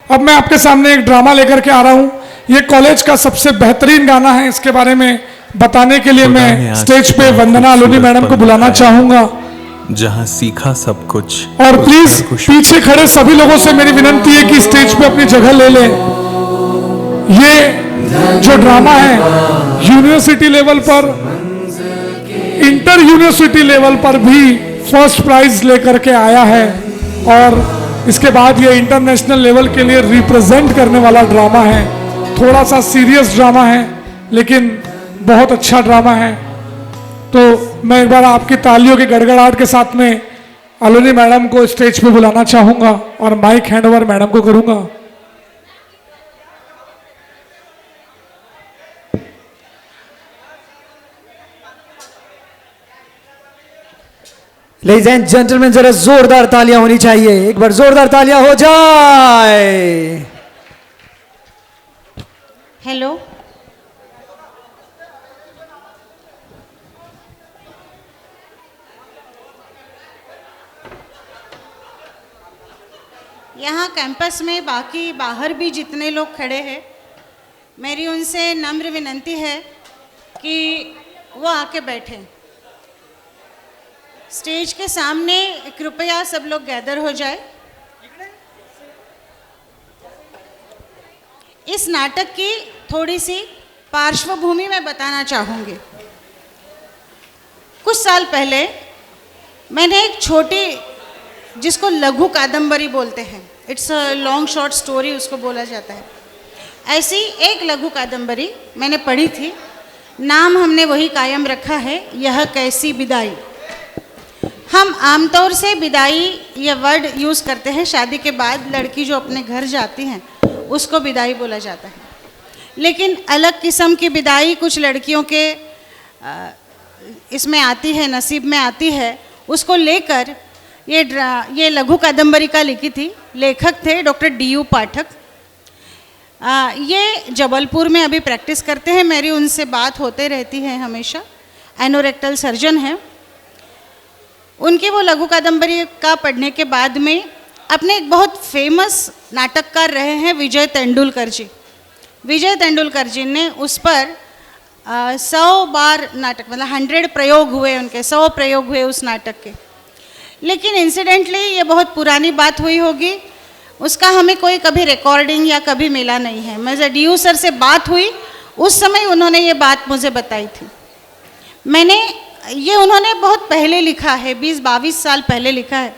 अब मैं आपके सामने एक ड्रामा लेकर के आ रहा हूँ। ये कॉलेज का सबसे बेहतरीन गाना है। इसके बारे में बताने के लिए मैं स्टेज पे वंदना अलोनी मैडम को बुलाना चाहूंगा। जहां सीखा सब कुछ। और प्लीज पीछे खड़े सभी लोगों से मेरी विनती है कि स्टेज पे अपनी जगह ले लें। ये जो ड्रामा है यूनिवर्सिटी लेवल पर, इंटर यूनिवर्सिटी लेवल पर भी फर्स्ट प्राइज लेकर के आया है और इसके बाद ये इंटरनेशनल लेवल के लिए रिप्रेजेंट करने वाला ड्रामा है। थोड़ा सा सीरियस ड्रामा है लेकिन बहुत अच्छा ड्रामा है। तो मैं एक बार आपकी तालियों के गड़गड़ाहट के साथ में अलोनी मैडम को स्टेज पे बुलाना चाहूंगा और माइक हैंडओवर मैडम को करूंगा। लेडीज एंड जेंटलमैन, जरा जोरदार तालियां होनी चाहिए। एक बार जोरदार तालियां हो जाए। हेलो, यहाँ कैंपस में बाकी बाहर भी जितने लोग खड़े हैं, मेरी उनसे नम्र विनती है कि वो आके बैठें। स्टेज के सामने कृपया सब लोग गैदर हो जाए। इस नाटक की थोड़ी सी पार्श्वभूमि मैं बताना चाहूँगी। कुछ साल पहले मैंने एक छोटी, जिसको लघु कादंबरी बोलते हैं, it's a long short story उसको बोला जाता है, ऐसी एक लघु कादंबरी मैंने पढ़ी थी। नाम हमने वही कायम रखा है, यह कैसी विदाई। हम आमतौर से विदाई ये वर्ड यूज़ करते हैं, शादी के बाद लड़की जो अपने घर जाती हैं उसको विदाई बोला जाता है। लेकिन अलग किस्म की विदाई कुछ लड़कियों के इसमें आती है, नसीब में आती है। उसको लेकर ये लघु कादंबरी का लिखी थी। लेखक थे डॉक्टर D.U. पाठक। ये जबलपुर में अभी प्रैक्टिस करते हैं, मेरी उनसे बात होते रहती है हमेशा। एनोरेक्टल सर्जन हैं। उनकी वो लघु कादंबरी का पढ़ने के बाद में अपने एक बहुत फेमस नाटककार रहे हैं विजय तेंदुलकर जी। विजय तेंदुलकर जी ने उस पर 100 बार नाटक, मतलब 100 प्रयोग हुए उनके, 100 प्रयोग हुए उस नाटक के। लेकिन इंसिडेंटली ये बहुत पुरानी बात हुई होगी, उसका हमें कोई कभी रिकॉर्डिंग या कभी मिला नहीं है। मुझे D.U. सर से बात हुई, उस समय उन्होंने ये बात मुझे बताई थी। ये उन्होंने बहुत पहले लिखा है, 20-22 साल पहले लिखा है।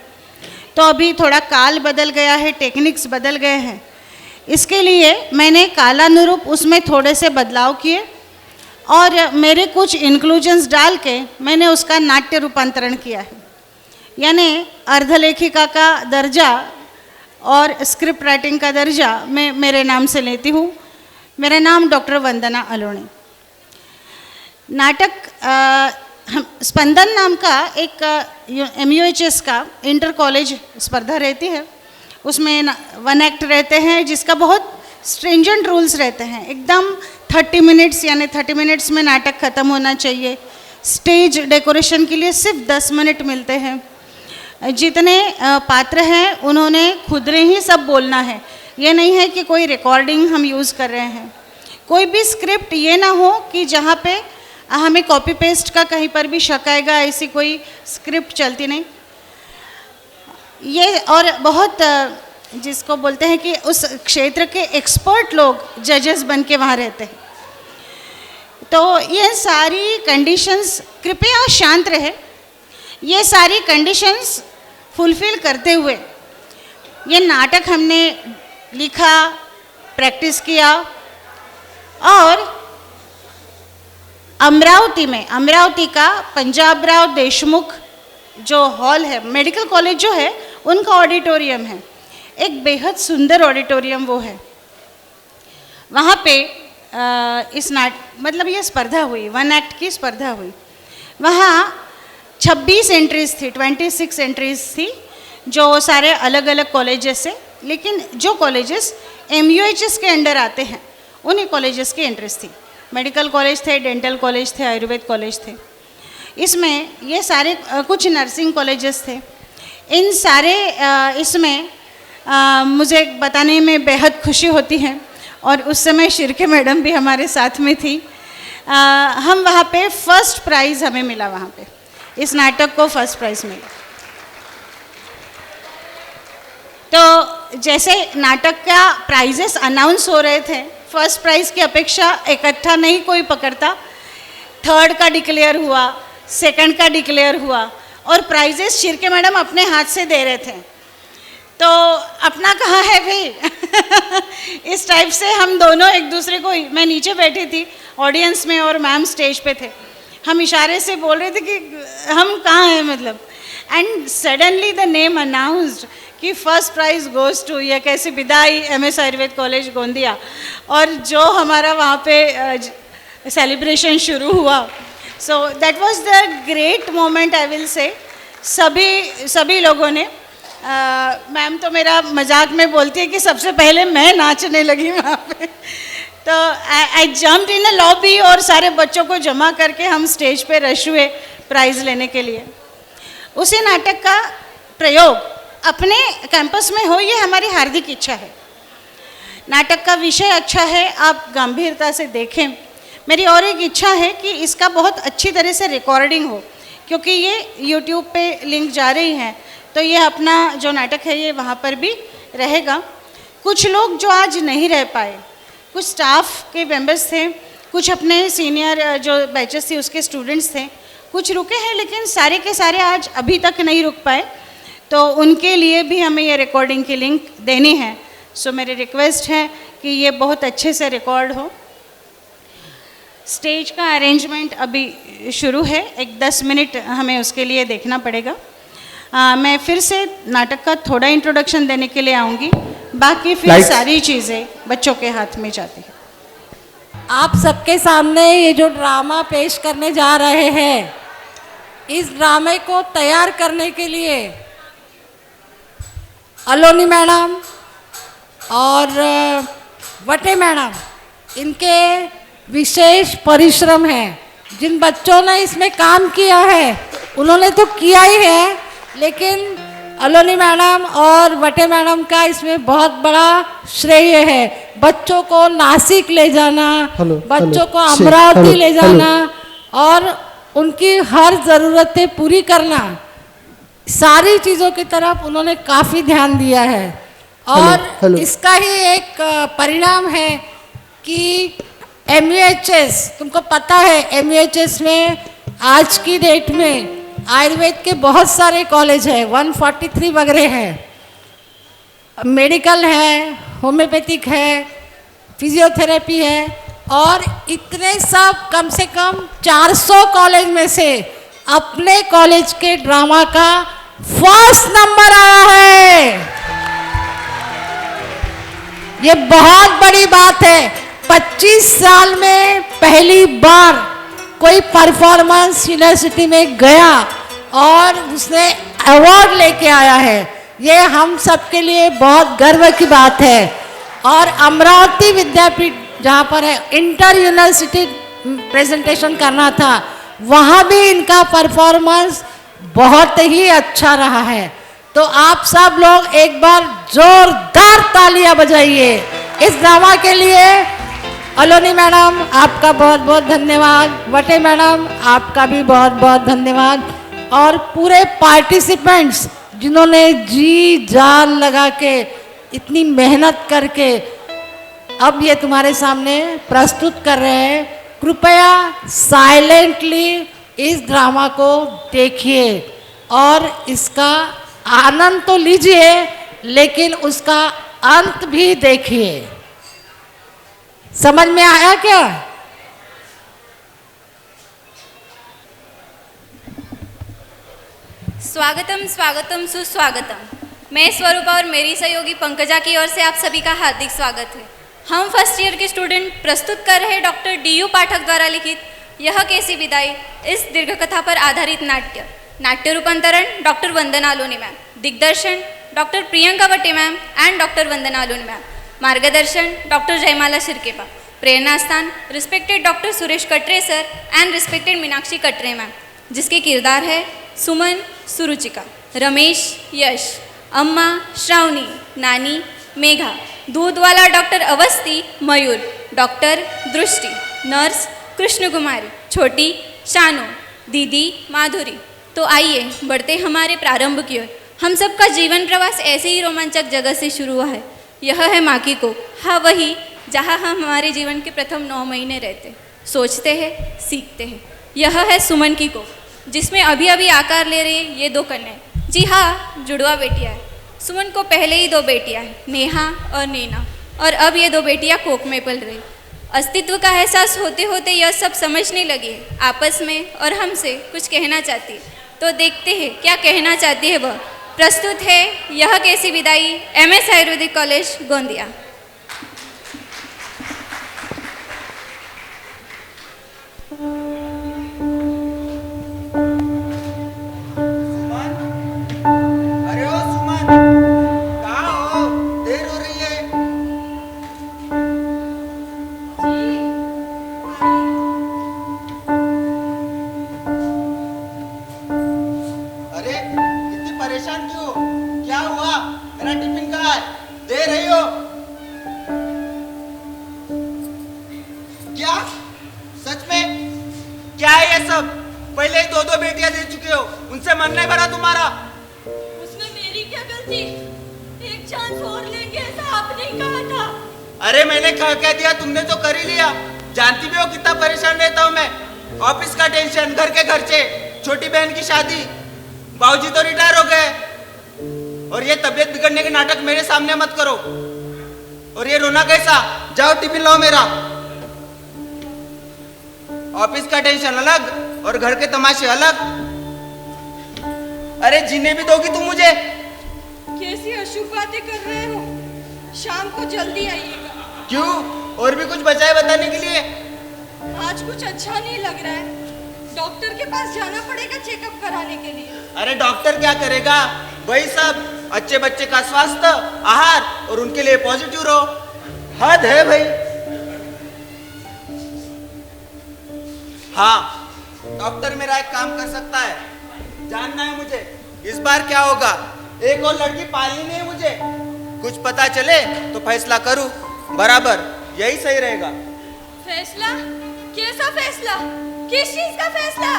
तो अभी थोड़ा काल बदल गया है, टेक्निक्स बदल गए हैं। इसके लिए मैंने कालानुरूप उसमें थोड़े से बदलाव किए और मेरे कुछ इंक्लूजन्स डाल के मैंने उसका नाट्य रूपांतरण किया है। यानी अर्धलेखिका का दर्जा और स्क्रिप्ट राइटिंग का दर्जा मैं मेरे नाम से लेती हूँ। मेरा नाम डॉक्टर वंदना अलोनी। नाटक स्पंदन नाम का एक MUHS का इंटर कॉलेज स्पर्धा रहती है। उसमें 1 एक्ट रहते हैं जिसका बहुत स्ट्रिंजेंट रूल्स रहते हैं। एकदम 30 मिनट्स, यानी 30 मिनट्स में नाटक ख़त्म होना चाहिए। स्टेज डेकोरेशन के लिए सिर्फ 10 मिनट मिलते हैं। जितने पात्र हैं उन्होंने खुद ने ही सब बोलना है। ये नहीं है कि कोई रिकॉर्डिंग हम यूज़ कर रहे हैं। कोई भी स्क्रिप्ट ये ना हो कि जहाँ पे हमें कॉपी पेस्ट का कहीं पर भी शक आएगा, ऐसी कोई स्क्रिप्ट चलती नहीं। ये और बहुत जिसको बोलते हैं कि उस क्षेत्र के एक्सपर्ट लोग जजेस बन के वहाँ रहते हैं। तो ये सारी कंडीशंस, कृपया शांत रहे, ये सारी कंडीशंस फुलफिल करते हुए ये नाटक हमने लिखा, प्रैक्टिस किया और अमरावती का पंजाबराव देशमुख जो हॉल है, मेडिकल कॉलेज जो है, उनका ऑडिटोरियम है। एक बेहद सुंदर ऑडिटोरियम वो है। वहाँ पे मतलब ये स्पर्धा हुई, 1 एक्ट की स्पर्धा हुई। वहाँ 26 एंट्रीज थी, 26 एंट्रीज थी, जो सारे अलग अलग कॉलेजेस से। लेकिन जो कॉलेजेस MUHS के अंडर आते हैं उन्हीं कॉलेजेस की एंट्रीज थी। मेडिकल कॉलेज थे, डेंटल कॉलेज थे, आयुर्वेद कॉलेज थे। इसमें ये सारे कुछ नर्सिंग कॉलेजेस थे। इन सारे इसमें मुझे बताने में बेहद खुशी होती है। और उस समय शिर्के मैडम भी हमारे साथ में थी। हम वहाँ पे फर्स्ट प्राइज़ हमें मिला, वहाँ पे इस नाटक को फर्स्ट प्राइज़ मिला। तो जैसे नाटक का प्राइजेस अनाउंस हो रहे थे, फर्स्ट प्राइज़ की अपेक्षा इकट्ठा नहीं कोई पकड़ता, थर्ड का डिक्लेयर हुआ, सेकंड का डिक्लेयर हुआ और प्राइजेस शिर्के मैडम अपने हाथ से दे रहे थे। तो अपना कहाँ है भाई इस टाइप से हम दोनों एक दूसरे को, मैं नीचे बैठी थी ऑडियंस में और मैम स्टेज पे थे, हम इशारे से बोल रहे थे कि हम कहाँ हैं मतलब। And suddenly the name announced कि फर्स्ट प्राइज़ गोज़ टू ये कैसी विदाई एमएस आयुर्वेद कॉलेज गोंदिया। और जो हमारा वहाँ पे सेलिब्रेशन शुरू हुआ, so that was the great moment I will say. सभी लोगों ने, मैम तो मेरा मजाक में बोलती है कि सबसे पहले मैं नाचने लगी वहाँ पे। तो आई जम्प्ड इन अ लॉबी और सारे बच्चों को जमा करके हम स्टेज पे रश हुए प्राइज़ लेने के लिए। उसी नाटक का प्रयोग अपने कैंपस में हो, ये हमारी हार्दिक इच्छा है। नाटक का विषय अच्छा है, आप गंभीरता से देखें। मेरी और एक इच्छा है कि इसका बहुत अच्छी तरह से रिकॉर्डिंग हो, क्योंकि ये यूट्यूब पे लिंक जा रही हैं, तो ये अपना जो नाटक है ये वहाँ पर भी रहेगा। कुछ लोग जो आज नहीं रह पाए, कुछ स्टाफ के मेंबर्स थे, कुछ अपने सीनियर जो बैचेस थी उसके स्टूडेंट्स थे, कुछ रुके हैं लेकिन सारे के सारे आज अभी तक नहीं रुक पाए, तो उनके लिए भी हमें ये रिकॉर्डिंग की लिंक देनी है। सो मेरी रिक्वेस्ट है कि ये बहुत अच्छे से रिकॉर्ड हो। स्टेज का अरेंजमेंट अभी शुरू है, एक 10 मिनट हमें उसके लिए देखना पड़ेगा। मैं फिर से नाटक का थोड़ा इंट्रोडक्शन देने के लिए आऊँगी, बाकी फिर सारी चीज़ें बच्चों के हाथ में जाती है। आप सबके सामने ये जो ड्रामा पेश करने जा रहे हैं, इस ड्रामे को तैयार करने के लिए अलोनी मैडम और वटे मैडम, इनके विशेष परिश्रम है। जिन बच्चों ने इसमें काम किया है उन्होंने तो किया ही है, लेकिन अलोनी मैडम और वटे मैडम का इसमें बहुत बड़ा श्रेय है। बच्चों को नासिक ले जाना, बच्चों को अमरावती ले जाना और उनकी हर ज़रूरतें पूरी करना, सारी चीज़ों की तरफ उन्होंने काफ़ी ध्यान दिया है। और इसका ही एक परिणाम है कि MUHS, तुमको पता है MUHS में आज की डेट में आयुर्वेद के बहुत सारे कॉलेज है, 143 वगैरह है, मेडिकल है, होम्योपैथिक है, फिजियोथेरेपी है, और इतने सब कम से कम 400 कॉलेज में से अपने कॉलेज के ड्रामा का फर्स्ट नंबर आया है। ये बहुत बड़ी बात है। 25 साल में पहली बार कोई परफॉर्मेंस यूनिवर्सिटी में गया और उसने अवार्ड लेके आया है। ये हम सबके लिए बहुत गर्व की बात है। और अमरावती विद्यापीठ जहाँ पर है, इंटर यूनिवर्सिटी प्रेजेंटेशन करना था, वहाँ भी इनका परफॉर्मेंस बहुत ही अच्छा रहा है। तो आप सब लोग एक बार जोरदार तालियां बजाइए इस ड्रामा के लिए। अलोनी मैडम आपका बहुत बहुत धन्यवाद, वटे मैडम आपका भी बहुत बहुत धन्यवाद, और पूरे पार्टिसिपेंट्स जिन्होंने जी जान लगा के इतनी मेहनत करके अब ये तुम्हारे सामने प्रस्तुत कर रहे हैं। कृपया साइलेंटली इस ड्रामा को देखिए और इसका आनंद तो लीजिए, लेकिन उसका अंत भी देखिए। समझ में आया क्या? स्वागतम स्वागतम सुस्वागतम। मैं स्वरूपा और मेरी सहयोगी पंकजा की ओर से आप सभी का हार्दिक स्वागत है। हम फर्स्ट ईयर के स्टूडेंट प्रस्तुत कर रहे डॉक्टर DU पाठक द्वारा लिखित यह कैसी विदाई इस दीर्घ कथा पर आधारित नाट्य। नाट्य रूपांतरण डॉक्टर वंदना अलोनी मैम, दिग्दर्शन doctor Priyanka Vate ma'am and doctor Vandana Aloni ma'am, मार्गदर्शन डॉक्टर जयमाला शिर्केपा, प्रेरणा स्थान रिस्पेक्टेड डॉक्टर सुरेश कटरे सर एंड रिस्पेक्टेड मीनाक्षी कटरे मैम, जिसके किरदार है सुमन, सुरुचिका, रमेश, यश, अम्मा श्रावणी, नानी मेघा, दूध वाला डॉक्टर अवस्थी मयूर, डॉक्टर दृष्टि, नर्स कृष्ण कुमारी, छोटी शानू, दीदी माधुरी। तो आइए बढ़ते हमारे प्रारंभ की ओर। हम सबका जीवन प्रवास ऐसे ही रोमांचक जगह से शुरू हुआ है। यह है माँ की कोख, हाँ वही जहाँ हम हमारे जीवन के प्रथम 9 महीने रहते, सोचते हैं, सीखते हैं। यह है सुमन की कोख, जिसमें अभी अभी आकार ले रही हैं ये 2 कन्याएं। जी हाँ, जुड़वा बेटियाँ हैं। सुमन को पहले ही 2 बेटियाँ हैं, नेहा और नैना, और अब ये 2 बेटियाँ कोख में पल रही। अस्तित्व का एहसास होते होते यह सब समझने लगी है आपस में और हमसे कुछ कहना चाहती है। तो देखते हैं क्या कहना चाहती है वह। प्रस्तुत है यह कैसी विदाई, MS आयुर्वेदिक कॉलेज गोंदिया। अरे ओ सुमन, कहाँ हो? देर हो रही है। अरे इतनी परेशान क्यों? क्या हुआ? मेरा टिफिन कहाँ है? दे रही हो? क्या? सच में? क्या है ये सब? पहले ही 2 बेटियां दे चुके हो, उनसे मन नहीं भरा तुम्हारा? उसमें मेरी क्या गलती? एक चांस और लेंगे ऐसा आपने ही कहा था। अरे मैंने कह दिया, तुमने तो कर ही लिया। जानती भी हो कितना परेशान रहता हूँ मैं। ऑफिस का टेंशन, घर के खर्चे, छोटी बहन की शादी, बाबूजी तो रिटायर हो गए, और ये तबीयत बिगड़ने के नाटक मेरे सामने मत करो। और ये रोना कैसा? जाओ टिफिन लाओ मेरा। ऑफिस का टेंशन अलग और घर के तमाशे अलग। अरे जीने भी दोगी तुम मुझे? कैसी अशुभ बातें कर रहे हो? शाम को जल्दी आइएगा। क्यों? और भी कुछ बचा है बताने के लिए? आज कुछ अच्छा नहीं लग रहा है, डॉक्टर के पास जाना पड़ेगा चेकअप कराने के लिए। अरे डॉक्टर क्या करेगा? वही सब, अच्छे बच्चे का स्वास्थ्य, आहार, और उनके लिए पॉजिटिव रहो। हद है भाई। हाँ, डॉक्टर मेरा एक काम कर सकता है, जानना है मुझे इस बार क्या होगा। एक और लड़की पालनी नहीं है मुझे। कुछ पता चले तो फैसला करूं, बराबर यही सही रहेगा। फैसला? कैसा फैसला? किस चीज का फैसला?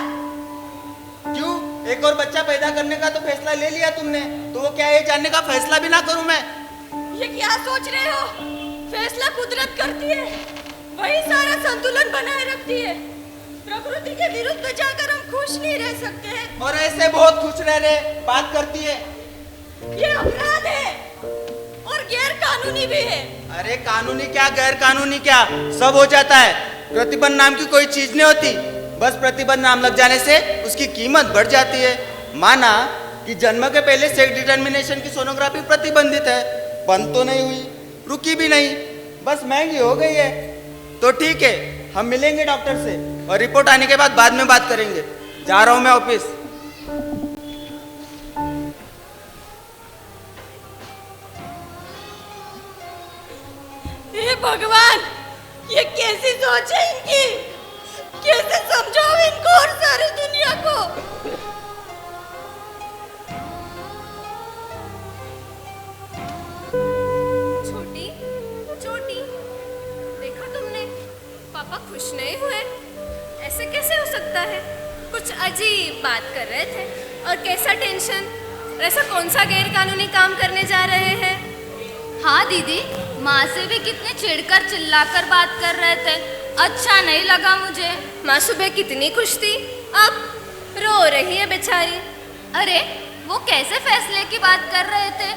क्यों? एक और बच्चा पैदा करने का तो फैसला ले लिया तुमने, तो वो क्या ये जानने का फैसला भी ना करूं मैं? ये क्या सोच रहे हो? फैसला कुदरत करती है, वही सारा संतुलन बनाए रखती है। प्रकृति के विरुद्ध जाकर हम खुश नहीं रह सकते हैं। और ऐसे बहुत खुश रह रहे बात करती है। ये अपराध है और गैर कानूनी भी है। अरे कानूनी क्या गैर कानूनी क्या, सब हो जाता है। प्रतिबंध नाम की कोई चीज नहीं होती, बस प्रतिबंध नाम लग जाने से उसकी कीमत बढ़ जाती है। माना कि जन्म के पहले सेक्स डिटर्मिनेशन की सोनोग्राफी प्रतिबंधित है, बंद तो नहीं हुई, रुकी भी नहीं, बस महंगी हो गई है। तो ठीक है, हम मिलेंगे डॉक्टर से और रिपोर्ट आने के बाद में बात करेंगे। जा रहा हूं मैं ऑफिस। हे भगवान, ये कैसी सोच है इनकी? कैसे समझाओ इनको और सारी दुनिया को? छोटी छोटी, देखा तुमने? पापा खुश नहीं हुए। ऐसे कैसे हो सकता है? कुछ अजीब बात कर रहे थे। और कैसा टेंशन? ऐसा कौन सा गैर कानूनी काम करने जा रहे हैं? हाँ दीदी, माँ से भी कितने चिढ़कर चिल्लाकर बात कर रहे थे, अच्छा नहीं लगा मुझे। माँ सुबह कितनी खुश थी, अब रो रही है बेचारी। अरे वो कैसे फैसले की बात कर रहे थे,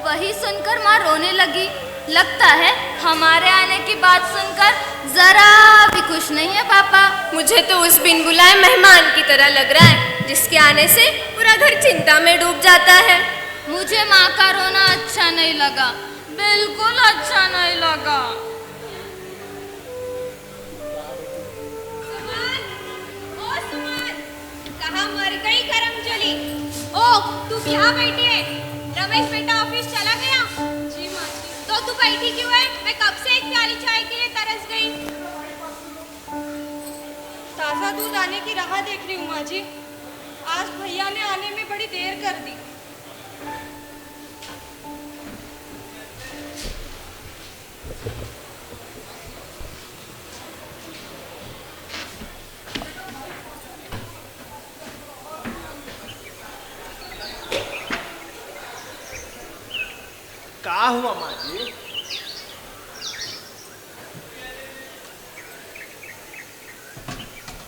वही सुनकर माँ रोने लगी। लगता है हमारे आने की बात सुनकर जरा भी खुश नहीं है पापा। मुझे तो उस बिन बुलाए मेहमान की तरह लग रहा है, जिसके आने से पूरा घर चिंता में डूब जाता है। मुझे माँ का रोना अच्छा नहीं लगा, बिल्कुल अच्छा नहीं लगा। कहाँ मर गई करमजली? ओ, तू यहाँ बैठी है? रमेश बेटा ऑफिस चला गया? जी माँ जी। तो तू बैठी क्यों है? मैं कब से एक प्याली चाय के लिए तरस गई। ताज़ा दूध आने की राह देख रही हूँ माँ जी। आज भैया ने आने में बड़ी देर कर दी। क्या हुआ माँ जी?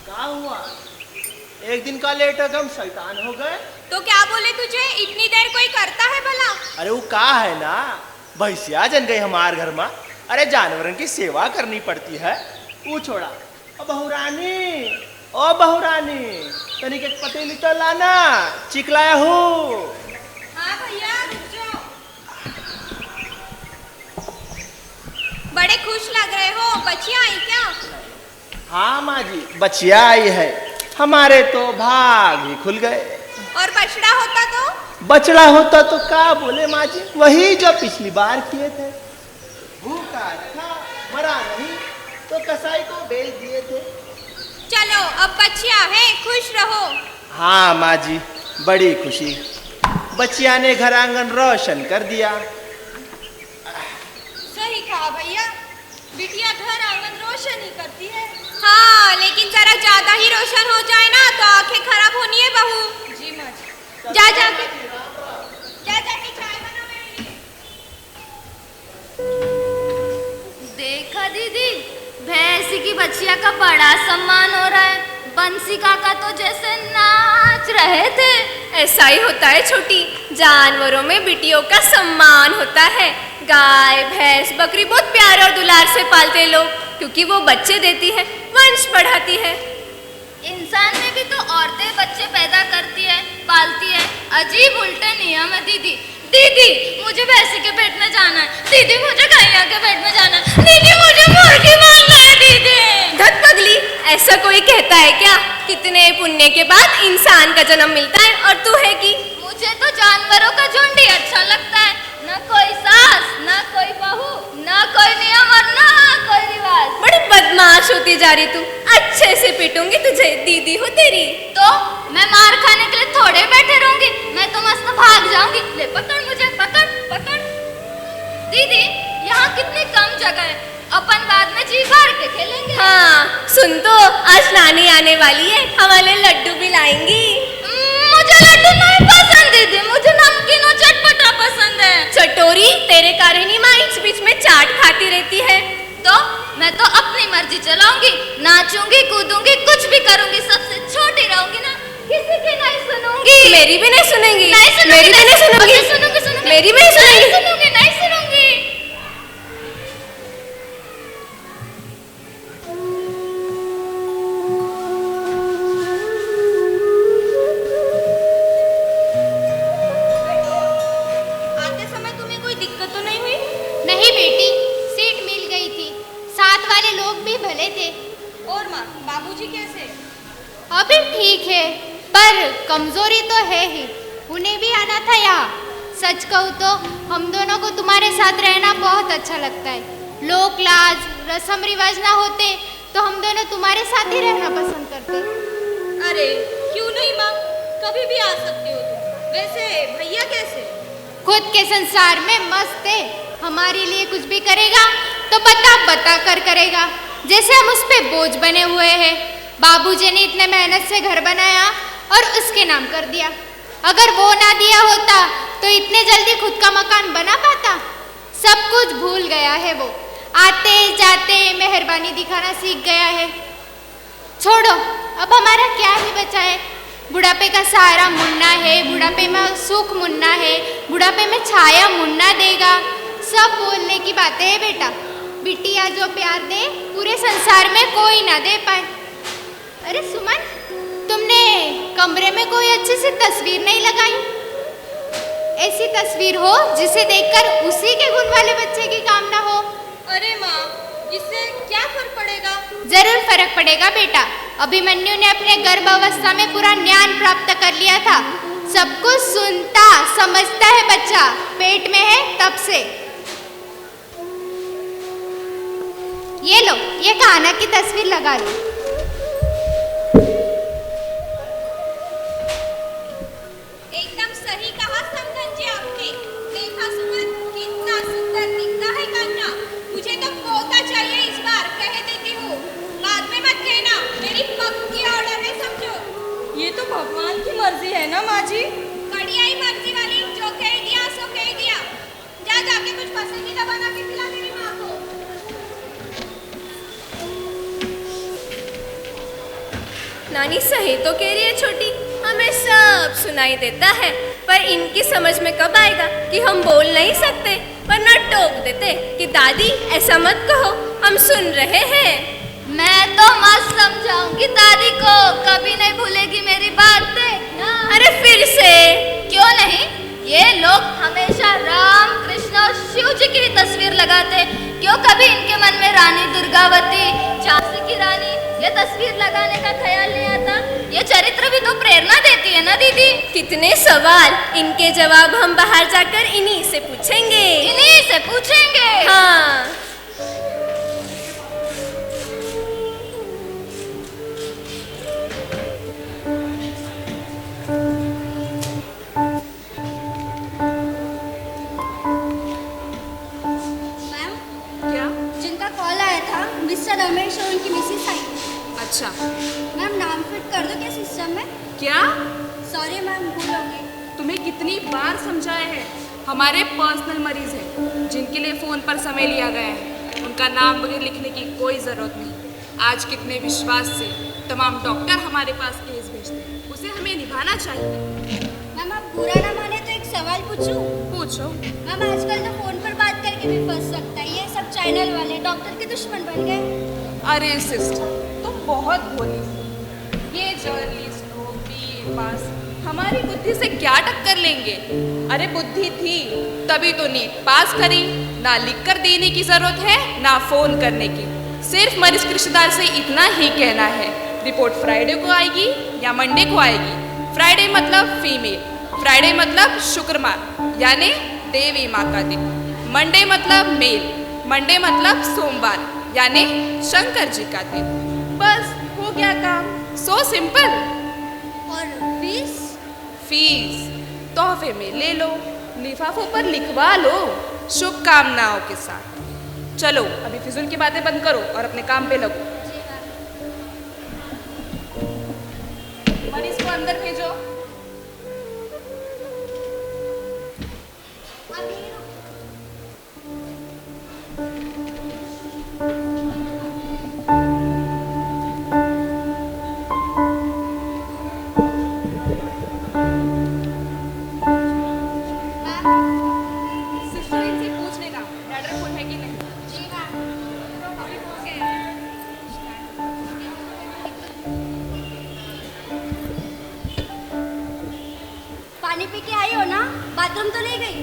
क्या हुआ? एक दिन का लेट हो गए, हम शैतान हो गए। तो क्या बोले तुझे, इतनी देर कोई करता है भला? अरे वो का है ना, भैंसिया जन गई हमारे घर में। अरे जानवरों की सेवा करनी पड़ती है। वो छोड़ा, ओ बहुरानी, ओ बहुरानी, तनिक एक पतीली तो लाना, चिकलाया हूँ। हाँ भैया रुक जाओ। बड़े खुश लग रहे हो, बच्चियां आई क्या? हाँ माँ जी, बच्चिया आई है। हमारे तो भाग ही खुल गए। और बछड़ा होता तो? बछड़ा होता तो क्या बोले माँ जी, वही जो पिछली बार किए थे। भूखा रखा, मरा नहीं, तो कसाई को बेच दिए थे। चलो अब बच्चियां हैं, खुश रहो। हाँ माँ जी, बड़ी खुशी। बच्चिया ने घर आंगन रोशन कर दिया। सही कहा भैया, बिटिया घर आंगन रोशन ही करती है। हाँ लेकिन जरा ज्यादा ही रोशन हो जाए ना तो आंखें खराब होनी है बहू। जी माँ जी। जा जाके चाय बना मेरे लिए। देखा दीदी, भैंसी की बच्चिया का बड़ा सम्मान हो रहा है। बंसी काका तो जैसे नाच रहे थे। ऐसा ही होता है छोटी, जानवरों में बिटियों का सम्मान होता है। गाय भैंस बकरी बहुत प्यार और दुलार से पालते हैं लोग, क्योंकि वो बच्चे देती है, वंश बढ़ाती है। इंसान में भी तो औरतें बच्चे पैदा करती है, पालती है। अजीब उल्टे नियम है दीदी। दीदी मुझे भैंसी के पेट में जाना है, दीदी मुझे गैया के पेट में जाना है, दीदी मुझे मुर्गी मारना है दीदी। धत पगली, ऐसा कोई कहता है क्या? कितने पुण्य के बाद इंसान का जन्म मिलता है और तू है कि? मुझे तो जानवरों का झुंड ही अच्छा लगता है। न कोई सास, न कोई बहू, न कोई नियम और न कोई रिवाज। बड़ी बदमाश होती जा रही तू। अच्छे से पीटूंगी तुझे, दीदी हो तेरी। तो मैं मार खाने के लिए थोड़े बैठे रहूंगी, मैं तो मस्त भाग जाऊंगी। ले पकड़ मुझे, पकड़ पकड़। दीदी यहाँ कितनी कम जगह है, अपन बाद में जी भर के खेलेंगे। हाँ सुन तो, आज नानी आने वाली है, हमारे लड्डू भी लाएंगी। मुझे लड्डू नहीं पसंद दीदी, मुझे नमकीन और चटपटा पसंद है। चटोरी, तेरे कारण ही माँ इस बीच में चाट खाती रहती है। तो मैं तो अपनी मर्जी चलाऊंगी, नाचूंगी, कूदूंगी, कुछ भी करूंगी, सबसे छोटी रहूंगी ना, किसी की नहीं सुनूंगी। मेरी भी नहीं सुनेंगी। नहीं सुनूंगी, मेरी भी नहीं सुनूंगी। सुनूंगी, मेरी भी नहीं सुनेंगी। सुनूंगी, नहीं सुनूंगी। आते समय तुम्हें कोई दिक्कत तो नहीं हुई? नहीं बेटी, सीट मिल गई थी, साथ वाले लोग भी भले थे। और माँ, बाबूजी कैसे? अभी ठीक है, पर कमजोरी तो है ही। उन्हें भी आना था यहाँ। सच कहूँ तो हम दोनों को तुम्हारे साथ रहना बहुत अच्छा लगता है। लोक लाज रस्म रिवाज ना होते तो हम दोनों तुम्हारे साथ ही रहना पसंद करते। अरे क्यों नहीं माँ, कभी भी आ सकते हो तुम। वैसे भैया कैसे? खुद के संसार में मस्त है। हमारे लिए कुछ भी करेगा तो बता कर करेगा, जैसे हम उस पे बोझ बने हुए हैं। बाबूजी ने इतने मेहनत से घर बनाया और उसके नाम कर दिया। अगर वो ना दिया होता तो इतने जल्दी खुद का मकान बना पाता? सब कुछ भूल गया है वो। आते जाते मेहरबानी दिखाना सीख गया है। छोड़ो, अब हमारा क्या ही बचा है। बुढ़ापे का सहारा मुन्ना है, बुढ़ापे में सुख मुन्ना है, बुढ़ापे में छाया मुन्ना देगा। सब बोलने की बातें है बेटा। बिटिया जो प्यार दे पूरे संसार में कोई ना दे पाए। अरे सुमन, तुमने कमरे में कोई अच्छी सी तस्वीर नहीं लगाई? ऐसी तस्वीर हो जिसे देखकर उसी के गुण वाले बच्चे की कामना हो। अरे माँ, इससे क्या फर्क पड़ेगा? जरूर फर्क पड़ेगा बेटा। अभिमन्यु ने अपने गर्भावस्था में पूरा ज्ञान प्राप्त कर लिया था। सब कुछ सुनता समझता है बच्चा, पेट में है तब से। ये लो, ये कान्हा की तस्वीर लगा लो। एकदम सही कहा समधन जी आपने। देखा सुमन, कितना सुंदर दिखता है कान्हा। मुझे तो पोता चाहिए इस बार, कह देती हूँ। बाद में मत कहना, मेरी पक्की ऑर्डर है समझो। ये तो भगवान की मर्जी है ना माँ जी? कड़ियाई मर्जी वाली, जो कह दिया सो कह दिया। जा जाके कुछ पसंदीदा बना के खिला मेरी माँ को। नानी सही तो कह रही है छोटी, हमें सब सुनाई देता है, पर इनकी समझ में कब आएगा कि हम बोल नहीं सकते, वरना टोक देते कि दादी ऐसा मत कहो, हम सुन रहे हैं। मैं तो मस्त समझाऊंगी दादी को, कभी नहीं भूलेगी मेरी बातें। अरे फिर से क्यों नहीं, ये लोग हमेशा राम कृष्ण और शिव जी की तस्वीर लगाते, क्यों कभी इनके मन में रानी दुर्गावती, झांसी की रानी ये तस्वीर लगाने का ख्याल नहीं आता? ये चरित्र भी तो प्रेरणा देती है ना दीदी। कितने सवाल, इनके जवाब हम बाहर जाकर इन्हीं से पूछेंगे। इन्हीं से पूछेंगे। हाँ। मिस्टर रमेश और उनकी मिसेस आई। अच्छा मैम नाम फिट कर दो क्या सिस्टम में? क्या? सॉरी मैम, भूल हो गई। तुम्हें कितनी बार समझाया है, हमारे पर्सनल मरीज हैं जिनके लिए फ़ोन पर समय लिया गया है, उनका नाम वगैरह लिखने की कोई ज़रूरत नहीं। आज कितने विश्वास से तमाम डॉक्टर हमारे पास केस भेजते हैं, उसे हमें निभाना चाहिए। मैम आप बुरा ना माने तो एक सवाल पूछूं? पूछो। मैम आजकल तो फ़ोन पर बात करके भी फंस सकता है, ये सब चैनल वाले डॉक्टर के दुश्मन बन गए। अरे सिस्टर तुम बहुत भोली, ये जर्नलिस्ट लोग BA पास हमारी बुद्धि से क्या टक्कर लेंगे? अरे बुद्धि थी तभी तो नीट पास करी, ना लिख कर देने की जरूरत है ना फोन करने की, सिर्फ मरीज के रिश्तेदार से इतना ही कहना है, रिपोर्ट फ्राइडे को आएगी या मंडे को आएगी। फ्राइडे मतलब फीमेल, फ्राइडे मतलब शुक्रवार यानी देवी माँ का दिन, मंडे मतलब मेल, मंडे मतलब सोमवार यानी शंकर जी का दिन। बस हो गया काम, सो सिंपल। और फीस? फीस तोहफे में ले लो, लिफाफों पर लिखवा लो शुभकामनाओं के साथ। चलो अभी फिजूल की बातें बंद करो और अपने काम पे लगो। मरीज को अंदर भेजो। सिस्टर इनसे पूछ लेना डैडर फोन है कि नहीं। जी मैम। पानी पी के आई हो ना? बाथरूम तो नहीं गई?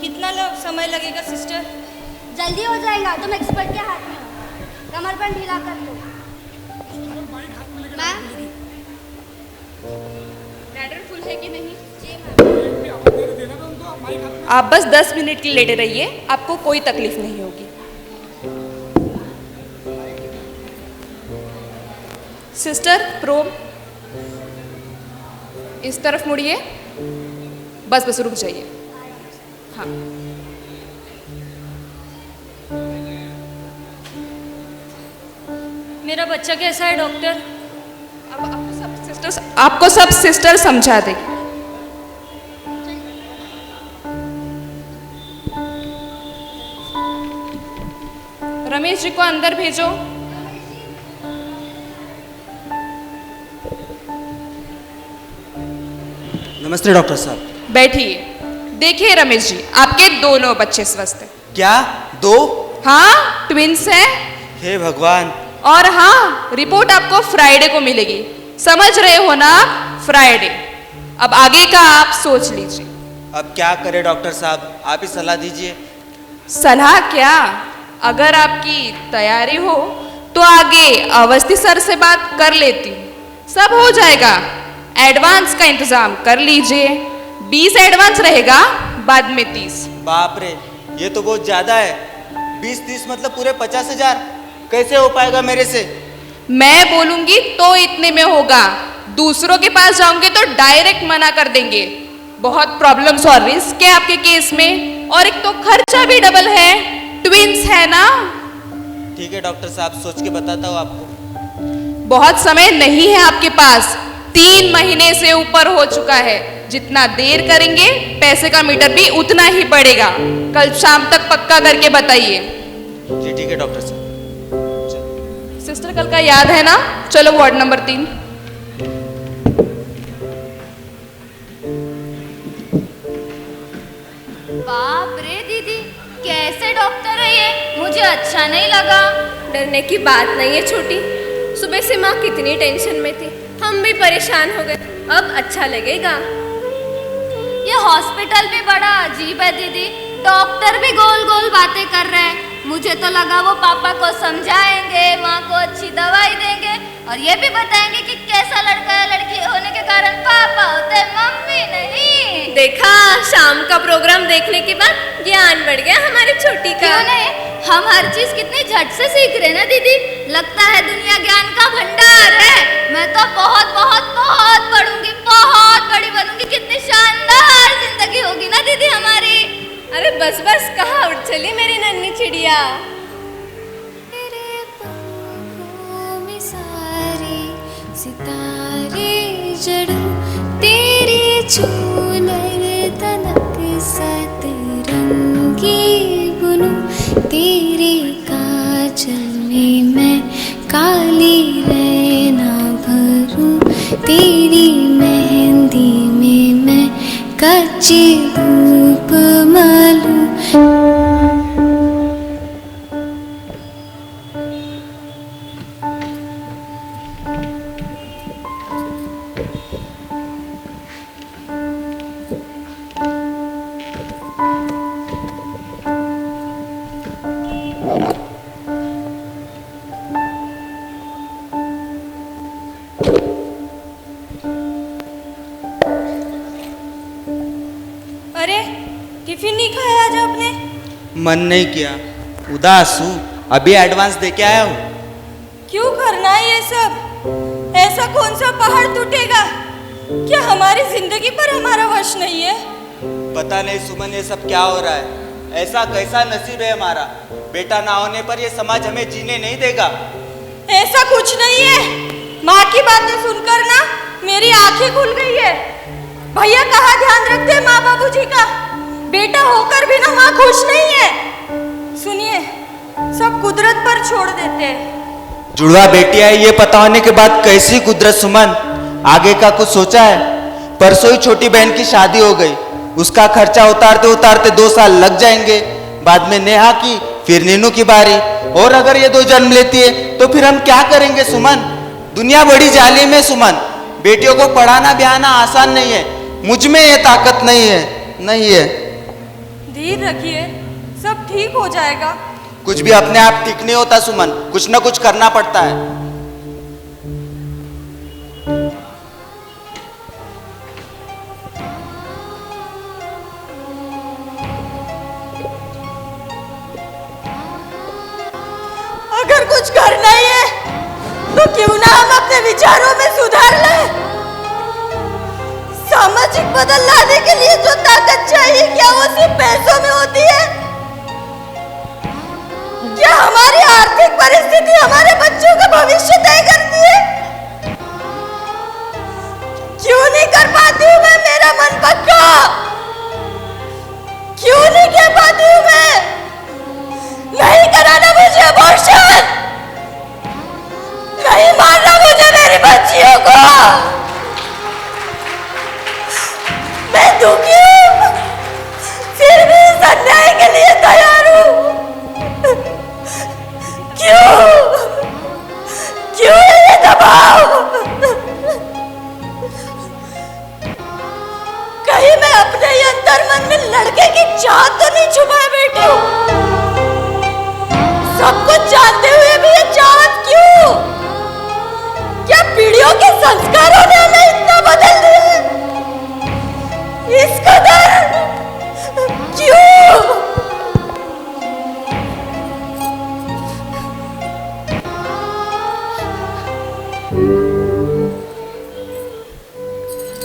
कितना समय लगेगा सिस्टर? जल्दी हो जाएगा, तुम एक्सपर्ट के हाथ में हो। कमर बंद ढीला कर लो। मैम डैडर फुल है कि नहीं? जी मैम। आप बस 10 मिनट के लिए लेटे रहिए, आपको कोई तकलीफ नहीं होगी। सिस्टर प्रोब इस तरफ मुड़िए, बस बस रुक जाइए। हाँ मेरा बच्चा कैसा है डॉक्टर? अब आपको सब सिस्टर समझा देगी। रमेश जी को अंदर भेजो। नमस्ते डॉक्टर साहब। बैठिए। देखिए रमेश जी, आपके दोनों बच्चे स्वस्थ हैं। क्या? 2? हाँ ट्विंस हैं। हे भगवान। और हाँ रिपोर्ट आपको फ्राइडे को मिलेगी, समझ रहे हो ना आप? फ्राइडे। अब आगे का आप सोच लीजिए। अब क्या करें डॉक्टर साहब, आप ही सलाह दीजिए। सलाह क्या, अगर आपकी तैयारी हो तो आगे अवस्थी सर से बात कर लेती हूँ, सब हो जाएगा। एडवांस का इंतजाम कर लीजिए, 20 एडवांस रहेगा, बाद में 30। बाप रे, ये तो बहुत ज्यादा है। 20-30 मतलब पूरे 50,000। कैसे हो पाएगा मेरे से? मैं बोलूंगी तो इतने में होगा, दूसरों के पास जाऊंगे तो डायरेक्ट मना कर देंगे। बहुत प्रॉब्लम्स और रिस्क है आपके केस में, और एक तो खर्चा भी डबल है। ट्विंस है ना? ठीक है डॉक्टर साहब, सोच के बताता हूँ आपको। बहुत समय नहीं है आपके पास, 3 महीने से ऊपर हो चुका है। जितना देर करेंगे पैसे का मीटर भी उतना ही बढ़ेगा। कल शाम तक पक्का करके बताइए। जी ठीक है डॉक्टर साहब। सिस्टर कल का याद है ना? चलो वार्ड नंबर 3। बाप रे दीदी, कैसे डॉक्टर है ये? मुझे अच्छा नहीं लगा। डरने की बात नहीं है छोटी, सुबह से माँ कितनी टेंशन में थी, हम भी परेशान हो गए। अब अच्छा लगेगा। ये हॉस्पिटल भी बड़ा अजीब है दीदी, डॉक्टर भी गोल गोल बातें कर रहे हैं। मुझे तो लगा वो पापा को समझाएंगे, माँ को अच्छी दवाई देंगे और ये भी बताएंगे कि कैसा लड़का है, लड़की होने के कारण पापा होते हैं, मम्मी नहीं। देखा, शाम का प्रोग्राम देखने के बाद ज्ञान बढ़ गया हमारी छोटी का। क्यों नहीं, हम हर चीज कितनी झट से सीख रहे ना दीदी। लगता है दुनिया ज्ञान का भंडार है। मैं तो बहुत बहुत बहुत पढ़ूंगी, बहुत बड़ी बनूंगी। कितनी शानदार जिंदगी होगी ना दीदी हमारी। अरे बस बस, कहाँ उठ चली मेरी नन्ही चिड़िया। तेरे पंखों में सारे सितारे जड़ूं, तेरे झूलर तनक सतरंगी बुनूं, तेरे काजल में मैं काली रैना भरूं, तेरी मेहंदी में मैं कच्ची धूप मालूं। अरे टिफिन नहीं खाया आज आपने? मन नहीं किया, उदास हूँ, अभी एडवांस दे के आया हूँ। क्यों करना है ये सब? ऐसा कौन सा पहाड़ टूटेगा? क्या हमारी जिंदगी पर हमारा वश नहीं है? पता नहीं सुमन, ये सब क्या हो रहा है? ऐसा कैसा नसीब है हमारा? बेटा ना होने पर ये समाज हमें जीने नहीं देगा। ऐसा कुछ नहीं है। माँ की बातें सुनकर ना मेरी आंखें खुल गई है। भैया कहाँ ध्यान रखते हैं माँ बाबूजी का? बेटा होकर भी ना माँ खुश नहीं है। सुनिए, सब कुदरत पर छोड़ देते हैं। जुड़वा बेटियां है, ये पता होने के बाद कैसी कुदरत सुमन? आगे का कुछ सोचा है? परसों ही छोटी बहन की शादी हो गई, उसका खर्चा उतारते उतारते 2 साल लग जाएंगे। बाद में नेहा की, फिर नीनू की बारी। और अगर ये 2 जन्म लेती है तो फिर हम क्या करेंगे सुमन? दुनिया बड़ी जालिम है सुमन। बेटियों को पढ़ाना ब्याहना आसान नहीं है। मुझ में ये ताकत नहीं है। धीर रखिए, सब ठीक हो जाएगा। कुछ भी अपने आप ठीक नहीं होता सुमन, कुछ ना कुछ करना पड़ता है। अगर कुछ करना ही है तो क्यों ना हम अपने विचारों में सुधार लें। सामाजिक बदल लाने के लिए जो ताकत चाहिए, क्या वो सिर्फ पैसों में होती है? क्या हमारी आर्थिक परिस्थिति हमारे बच्चों का भविष्य तय करती है? क्यों नहीं कर पाती हूँ मैं मेरा मन पक्का? क्यों नहीं कह पाती हूँ मैं? नहीं कराना मुझे अबॉर्शन, नहीं मारना मुझे मेरी बच्चियों को। मैं दुखी हूँ, फिर भी इस अन्याय के लिए तैयार हूँ। क्यों ये दबाव? कहीं मैं अपने ही अंतर मन में लड़के की चाहत तो नहीं छुपाए बैठी हूँ? सब कुछ जानते हुए भी ये चाहत क्यों? क्या पीढ़ियों के संस्कारों ने हमें इतना बदल दिया? इस कदर क्यों?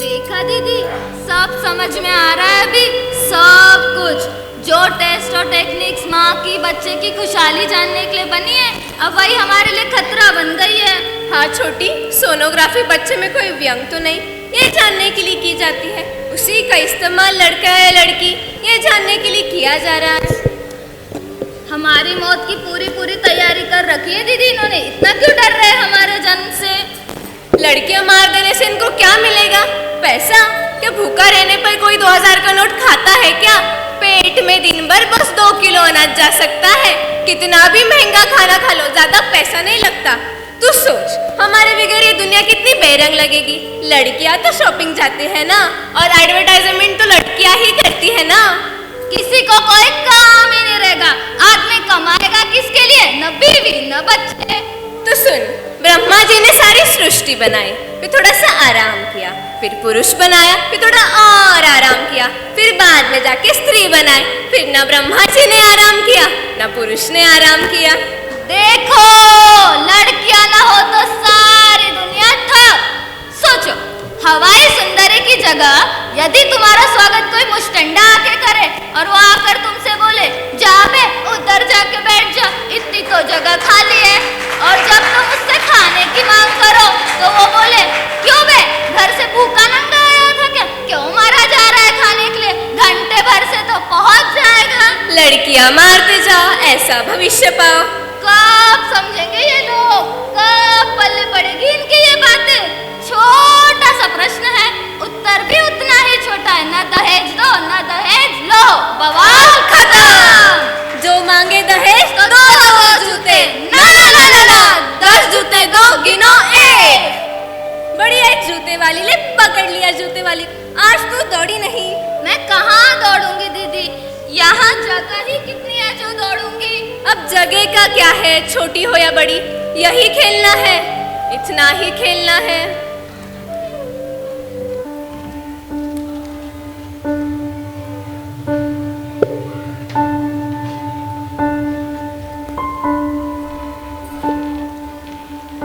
देखा दीदी, सब समझ में आ रहा है अभी, सब कुछ। जो टेस्ट और टेक्निक्स माँ की बच्चे की खुशहाली जानने के लिए बनी है, अब वही हमारे लिए खतरा बन गई है। हाँ छोटी, सोनोग्राफी बच्चे में कोई व्यंग तो नहीं, ये जानने के लिए की जाती है उसी का इस्तेमाल लड़का है लड़की, ये जानने के लिए किया जा रहा है। हमारी मौत की पूरी तैयारी कर रखी है दीदी इन्होंने, इतना क्यों डर रहे हैं हमारे जन्म से? लड़कियां मार देने से इनको क्या मिलेगा? पैसा? क्या भूखा रहने पर कोई 2000 का नोट खाता है क्या? पेट में दिन भर बस 2 किलो अनाज जा सकता है। कितना भी महंगा खाना खा लो, ज्यादा पैसा नहीं लगता। तू सोच, हमारे बगैर ये दुनिया कितनी बेरंग लगेगी। लड़कियां तो शॉपिंग जाती है ना, और एडवर्टाइजमेंट तो लड़कियां ही करती है ना। किसी को कोई काम ही नहीं रहेगा, आदमी कमाएगा किसके लिए? न बीवी न बच्चे। तो सुन, ब्रह्मा जी ने सारी सृष्टि बनाई, फिर थोड़ा सा आराम किया, फिर पुरुष बनाया, फिर थोड़ा और आराम किया, फिर बाद में जाके स्त्री बनाए। फिर न ब्रह्मा जी ने आराम किया न पुरुष ने आराम किया। देखो, लड़कियां ना हो तो सारी दुनिया ठप। सोचो, हवाई सुंदरी की जगह यदि तुम्हारा स्वागत कोई मुस्टंडा आके करे और वो आकर तुमसे बोले जा बे उधर जाके बैठ जा, इतनी तो जगह खाली है, और जब तुम उससे खाने की मांग करो तो वो बोले क्यों बे, घर से भूखा नंगा आया था क्या? क्यों मारा जा रहा है खाने के लिए? घंटे भर से तो पहुंच जाएगा। लड़कियां मारते जाओ, ऐसा भविष्य पाओ। कब समझेंगे ये लोग? कब पल्ले पड़ेगी इनकी ये बातें? छोटा सा प्रश्न है, उत्तर भी उतना ही छोटा है। न दहेज दो न दहेज लो, बवाल खत्म। जो मांगे दहेज तो दो जूते, ना ना ना ना ना, 10 जूते दो, गिनो 1। बढ़िया, जूते वाली ले पकड़ लिया जूते वाली। आज तू दौड़ी नहीं। मैं कहाँ दौड़ूंगी दीदी, यहाँ जगह ही कितनी है जो दौड़ूंगी। अब जगह का क्या है, छोटी हो या बड़ी, यही खेलना है, इतना ही खेलना है।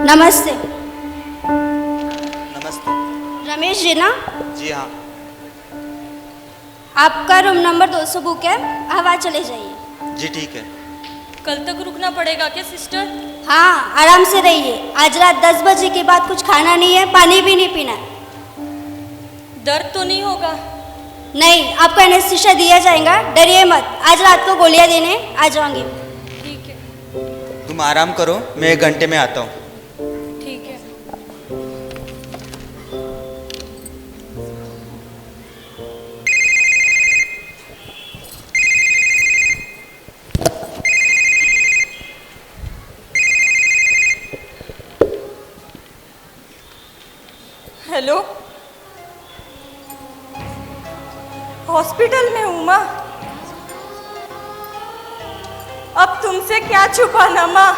नमस्ते। नमस्ते। रमेश जी ना? जी हाँ। आपका रूम नंबर 200 बुक है, अब आज चले जाइए। जी ठीक है। कल तक रुकना पड़ेगा क्या सिस्टर? हाँ, आराम से रहिए। आज रात 10 बजे के बाद कुछ खाना नहीं है, पानी भी नहीं पीना है। दर्द तो नहीं होगा? नहीं, आपको एनेस्थीसिया दिया जाएगा, डरिए मत। आज रात को गोलियां देने आ जाऊंगी। ठीक है। तुम आराम करो, मैं 1 घंटे में आता हूँ। ठीक है। हेलो, हॉस्पिटल में हूँ माँ। अब तुमसे क्या छुपाना माँ,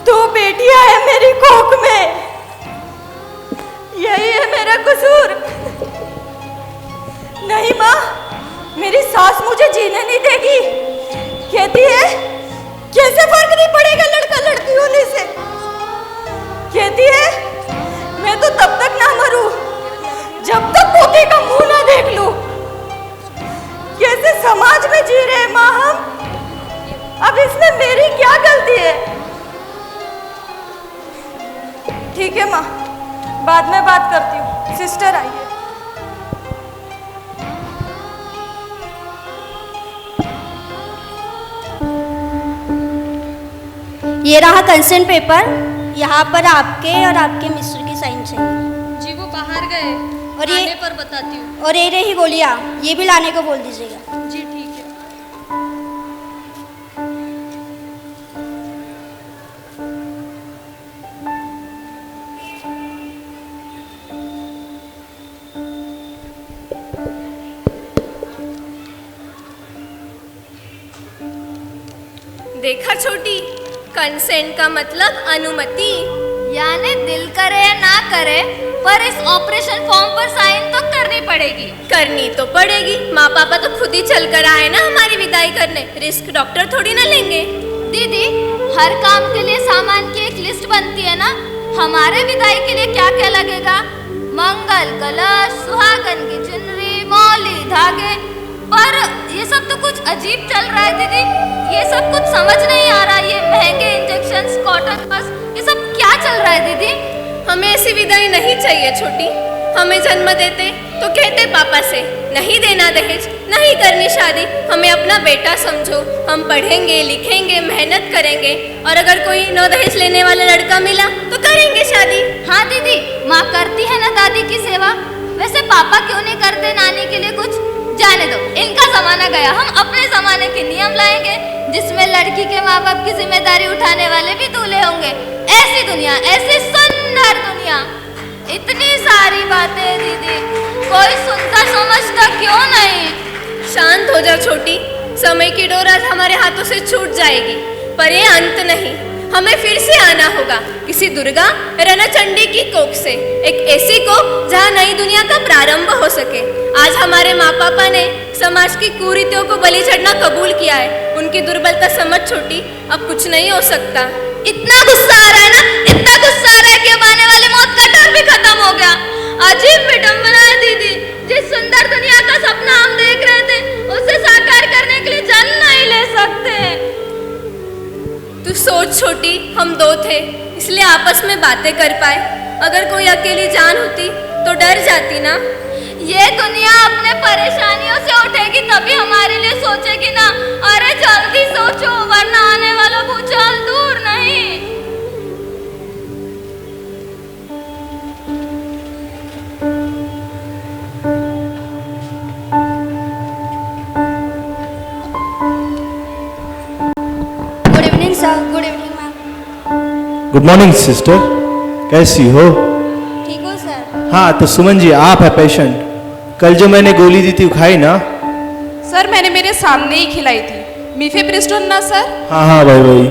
2 बेटियां हैं मेरी कोख में, यही है मेरा कसूर। नहीं माँ, मेरी सास मुझे जीने नहीं देगी, कहती है कैसे फर्क नहीं पड़ेगा लड़का लड़की होने से, कहती है मैं तो तब तक ना मरूं जब तक पोते का मुंह ना देख लूं। कैसे समाज में जी रहे माँ हम, अब इसमें मेरी क्या गलती है? ठीक है माँ, बाद में बात करती हूँ। सिस्टर आइए। ये रहा कंसेंट पेपर, यहाँ पर आपके और आपके मिस्टर की साइन चाहिए। जी वो बाहर गए, और ये आने पर बताती हूँ। और ये रही गोलियाँ, ये भी लाने को बोल दीजिएगा। जी ठीक है। देखा छोटी, कंसेंट का मतलब अनुमति। यानी दिल करे या ना करे, पर इस ऑपरेशन फॉर्म पर साइन तो करनी पड़ेगी। करनी तो पड़ेगी, माँ पापा तो खुद ही चल कर आए ना हमारी विदाई करने, रिस्क डॉक्टर थोड़ी ना लेंगे। दीदी, हर काम के लिए सामान की एक लिस्ट बनती है ना, हमारे विदाई के लिए क्या क्या लगेगा? मंगल कलश, सुहागन की चुनरी, मौली धागे, पर ये सब तो कुछ अजीब चल रहा है दीदी। ये सब कुछ समझ नहीं आ रहा। ये महंगे इंजेक्शंस, कॉटन बस, ये सब क्या चल रहा है दीदी? हमें ऐसी विदाई नहीं चाहिए छोटी। हमें जन्म देते तो कहते पापा से नहीं देना दहेज, नहीं करनी शादी, हमें अपना बेटा समझो, हम पढ़ेंगे लिखेंगे मेहनत करेंगे, और अगर कोई नो दहेज लेने वाला लड़का मिला तो करेंगे शादी। हाँ दीदी, माँ करती है ना दादी की सेवा, वैसे पापा क्यों नहीं करते नानी के लिए कुछ? जाने दो, इनका जमाना गया, हम अपने जमाने के नियम लाएंगे जिसमें लड़की के माँ बाप की जिम्मेदारी उठाने वाले भी दूल्हे होंगे। ऐसी दुनिया, ऐसी सुंदर दुनिया, इतनी सारी बातें दीदी, कोई सुनता समझता क्यों नहीं? शांत हो जा छोटी, समय की डोर आज हमारे हाथों से छूट जाएगी, पर ये अंत नहीं। हमें फिर से आना होगा किसी दुर्गा रणचंडी की कोख से, एक ऐसी कोख जहाँ नई दुनिया का प्रारंभ हो सके। आज हमारे माँ पापा ने समाज की कुरीतियों को बलि चढ़ना कबूल किया है, उनकी दुर्बलता समझ छोटी, अब कुछ नहीं हो सकता। इतना गुस्सा आ रहा है ना, इतना गुस्सा आ रहा है कि अब आने वाली मौत का डर भी खत्म हो गया। अजीब विडंबना है दीदी, जिस सुंदर दुनिया का सपना हम देख रहे थे उसे साकार करने के लिए जन्म नहीं ले सकते। तू सोच छोटी, हम दो थे इसलिए आपस में बातें कर पाए, अगर कोई अकेली जान होती तो डर जाती ना। ये दुनिया अपने परेशानियों से उठेगी तभी हमारे लिए सोचेगी ना। अरे जल्दी सोचो, वरना आने वाला भूचाल दूर नहीं। Good evening sir. Good evening ma'am. Good morning sister, कैसी हो? ठीक हो सर? हाँ तो सुमन जी आप है पेशेंट, कल जो मैंने गोली दी थी वो खाई ना? सर मैंने मेरे सामने ही खिलाई थी, मीफेप्रिस्टोन ना सर? हाँ हाँ भाई भाई,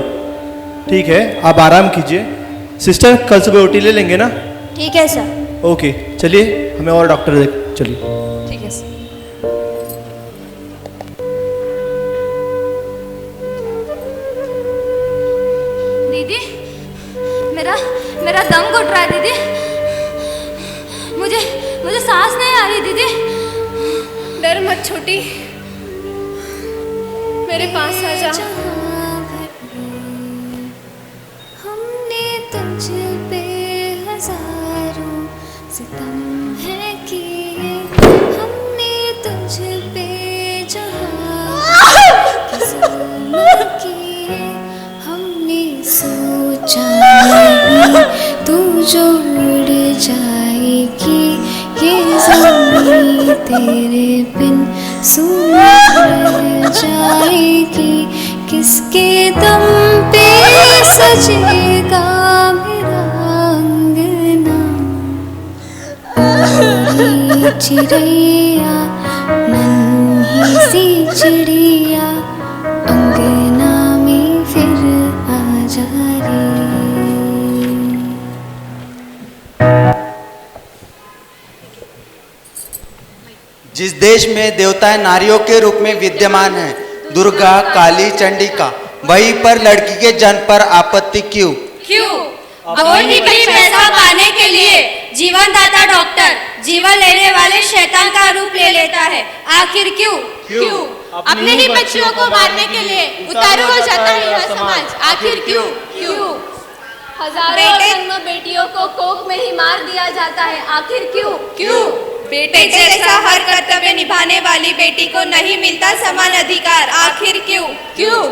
ठीक है आप आराम कीजिए। सिस्टर कल सुबह ओटी ले लेंगे ना? ठीक है सर। ओके चलिए, हमें और डॉक्टर देख, चलिए। ठीक है सर। दीदी, मेरा दम घुट रहा है दीदी, मुझे सांस नहीं आ रही दीदी। डर मत छोटी, मेरे पास आ जा। हमने तुझ पे हजारों सितम है किए, हमने तुझ पे जहां की जुल्म किए, हमने सोचा नहीं तू जो उड़ जाएगी, ये ज़मीं तेरे बिन सूनी रह जाएगी, किसके दम पे सजेगा मेरा अंगना। नन्ही चिड़ैया, नन्ही सी चिड़िया, अंगना में फिर आ जा रे। जिस देश में देवताएं नारियों के रूप में विद्यमान हैं, दुर्गा काली चंडिका, वहीं पर लड़की के जन्म पर आपत्ति क्यों? क्यों? अपनी पैसा पाने के लिए जीवनदाता डॉक्टर जीवन लेने वाले शैतान का रूप ले लेता है, आखिर क्यों? क्यों? अपने ही बच्चों को मारने के लिए उतारू हो जाता है यह समाज, आखिर क्यों? क्यों? हजारों जन्म बेटियों को कोख में ही मार दिया जाता है, आखिर क्यों? क्यों? बेटे जैसा हर कर्तव्य निभाने वाली बेटी को नहीं मिलता समान अधिकार, आखिर क्यों? क्यों?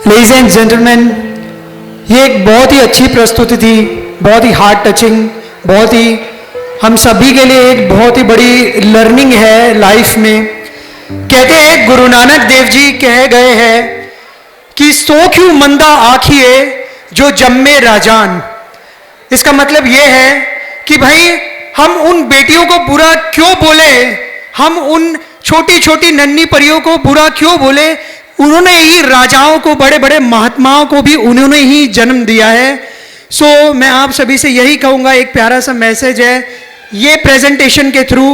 Ladies and gentlemen, ये एक बहुत ही अच्छी प्रस्तुति थी, बहुत ही हार्ट टचिंग, बहुत ही हम सभी के लिए एक बहुत ही बड़ी लर्निंग है लाइफ में। कहते हैं गुरु नानक देव जी कह गए हैं कि सो क्यों मंदा आखिए जो जम्मे राजान। इसका मतलब ये है कि भाई हम उन बेटियों को बुरा क्यों बोले, हम उन छोटी छोटी नन्ही परियों को बुरा क्यों बोले। उन्होंने ही राजाओं को, बड़े बड़े महात्माओं को भी उन्होंने ही जन्म दिया है। सो मैं आप सभी से यही कहूँगा, एक प्यारा सा मैसेज है ये प्रेजेंटेशन के थ्रू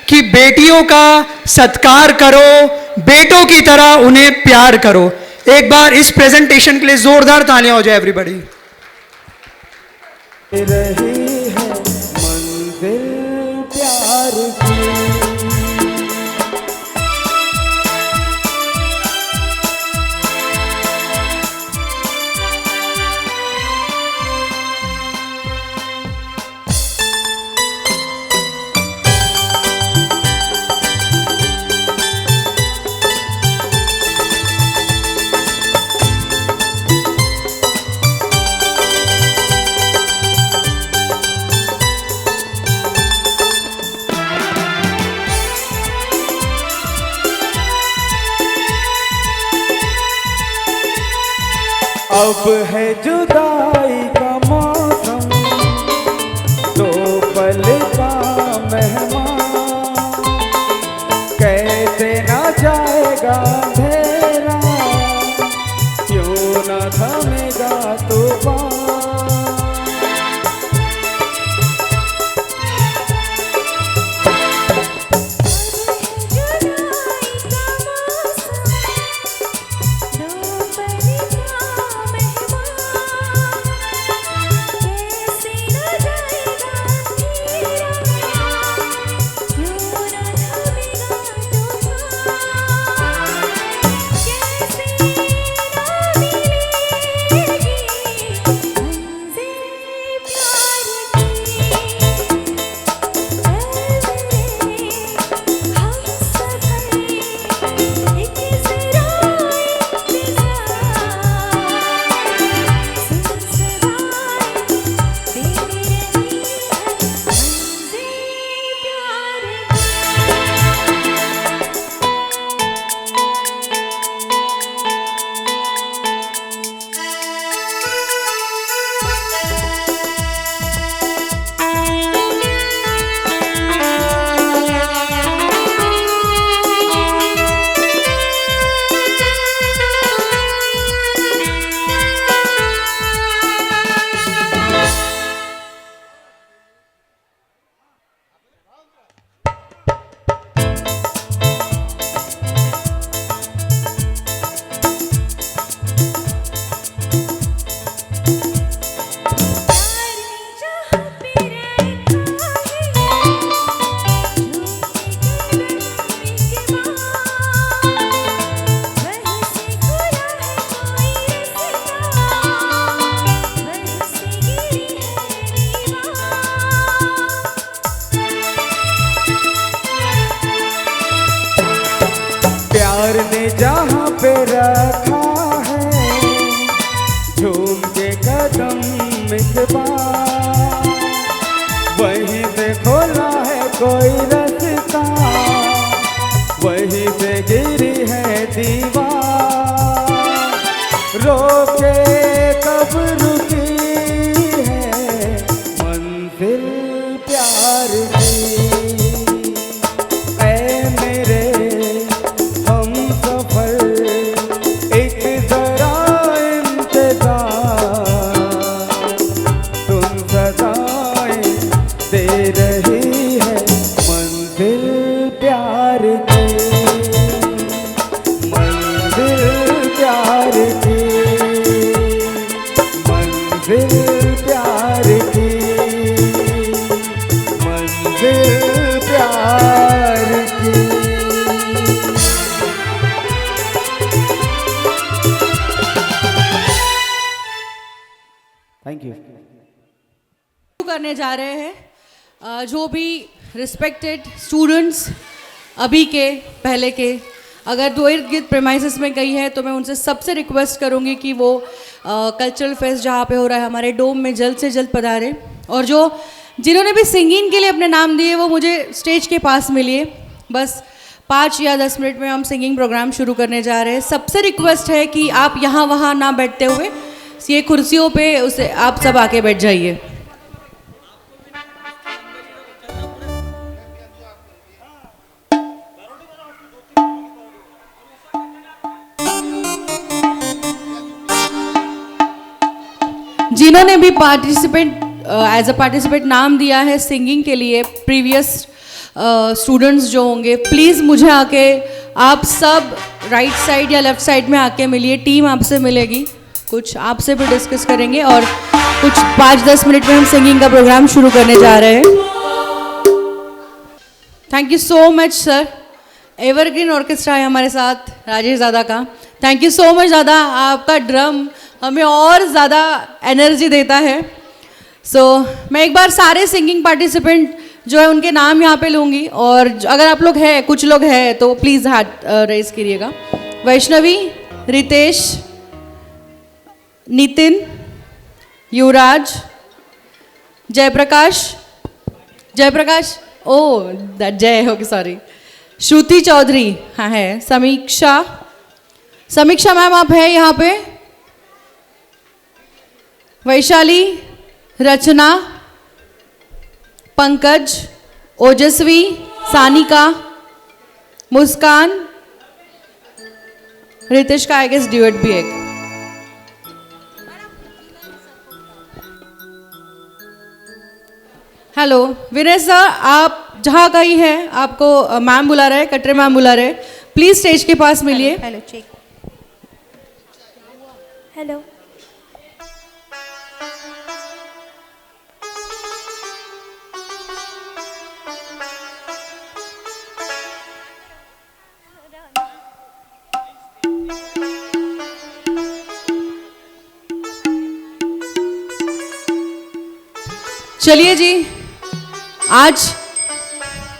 कि बेटियों का सत्कार करो, बेटों की तरह उन्हें प्यार करो। एक बार इस प्रेजेंटेशन के लिए जोरदार तालियां हो जाए एवरीबॉडी। रही है मंजिल प्यार की, अब है जुदाई का मौसम, दो पल का मेहमान, कैसे ना जाएगा अंधेरा, क्यों ना थमेगा तूफान। प्यार ने जहाँ पे रखा है झूम के कदम मिसबार, वहीं से खोला है कोई रास्ता, वहीं से गिरी है दीवार, रोके कब रुकी है मंजिल प्यार की। करने जा रहे हैं जो भी रिस्पेक्टेड स्टूडेंट्स अभी के, पहले के, अगर दो इर्द गिर्द प्रेमाइसेस में गई है तो मैं उनसे सबसे रिक्वेस्ट करूँगी कि वो कल्चरल फेस्ट जहाँ पे हो रहा है हमारे डोम में जल्द से जल्द पधारे, और जो जिन्होंने भी सिंगिंग के लिए अपने नाम दिए वो मुझे स्टेज के पास मिलिए। बस 5 या 10 मिनट में हम सिंगिंग प्रोग्राम शुरू करने जा रहे हैं। सबसे रिक्वेस्ट है कि आप यहाँ वहाँ ना बैठते हुए ये कुर्सियों पे उसे आप सब आके बैठ जाइए। जिन्होंने भी एज अ पार्टिसिपेंट नाम दिया है सिंगिंग के लिए, प्रीवियस स्टूडेंट्स जो होंगे, प्लीज़ मुझे आके आप सब राइट साइड या लेफ्ट साइड में आके मिलिए। टीम आपसे मिलेगी, कुछ आपसे भी डिस्कस करेंगे और कुछ 5-10 मिनट में हम सिंगिंग का प्रोग्राम शुरू करने जा रहे हैं। Thank you so much sir. Evergreen orchestra है हमारे साथ राजेश दादा का। थैंक यू सो मच दादा, आपका ड्रम हमें और ज़्यादा एनर्जी देता है। मैं एक बार सारे सिंगिंग पार्टिसिपेंट जो है उनके नाम यहाँ पे लूँगी, और अगर आप लोग हैं, कुछ लोग हैं तो प्लीज़ हाथ रेज करिएगा। वैष्णवी, रितेश, नितिन, युवराज, जयप्रकाश, ओ जय हो, सॉरी, श्रुति चौधरी, हाँ है, समीक्षा मैम आप है यहाँ पे, वैशाली, रचना, पंकज, ओजस्वी, सानिका, मुस्कान, रितेश का आई गेस ड्यूएट भी एक। हेलो विनय सर, आप जहाँ कहीं हैं आपको मैम बुला रहे हैं, कटरे मैम बुला रहे हैं, प्लीज स्टेज के पास मिलिए। Hello check. हेलो चलिए जी, आज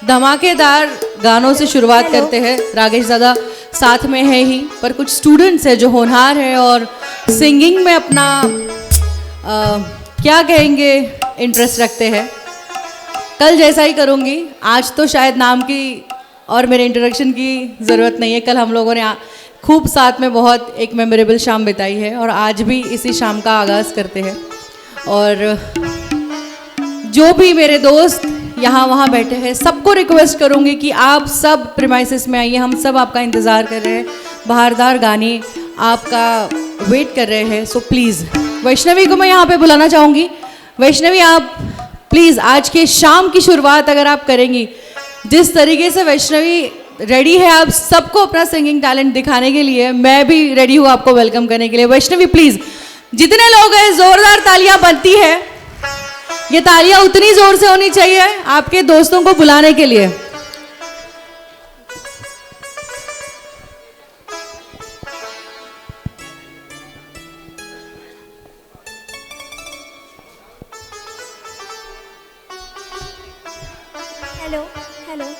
धमाकेदार गानों से शुरुआत करते हैं। राकेश दादा साथ में है ही, पर कुछ स्टूडेंट्स हैं जो होनहार हैं और सिंगिंग में अपना क्या कहेंगे इंटरेस्ट रखते हैं। कल जैसा ही करूँगी, आज तो शायद नाम की और मेरे इंट्रोडक्शन की ज़रूरत नहीं है। कल हम लोगों ने खूब साथ में बहुत एक मेमोरेबल शाम बिताई है और आज भी इसी शाम का आगाज़ करते हैं। और जो भी मेरे दोस्त यहाँ वहाँ बैठे हैं, सबको रिक्वेस्ट करूँगी कि आप सब प्रीमाइसेस में आइए। हम सब आपका इंतज़ार कर रहे हैं, बहारदार गाने आपका वेट कर रहे हैं। सो प्लीज़ वैष्णवी को मैं यहाँ पे बुलाना चाहूँगी। वैष्णवी, आप प्लीज़ आज के शाम की शुरुआत अगर आप करेंगी, जिस तरीके से वैष्णवी रेडी है आप सबको अपना सिंगिंग टैलेंट दिखाने के लिए, मैं भी रेडी हूँ आपको वेलकम करने के लिए। वैष्णवी प्लीज़, जितने लोग हैं ज़ोरदार तालियां बनती है, ये तालियां उतनी जोर से होनी चाहिए आपके दोस्तों को बुलाने के लिए। हेलो हेलो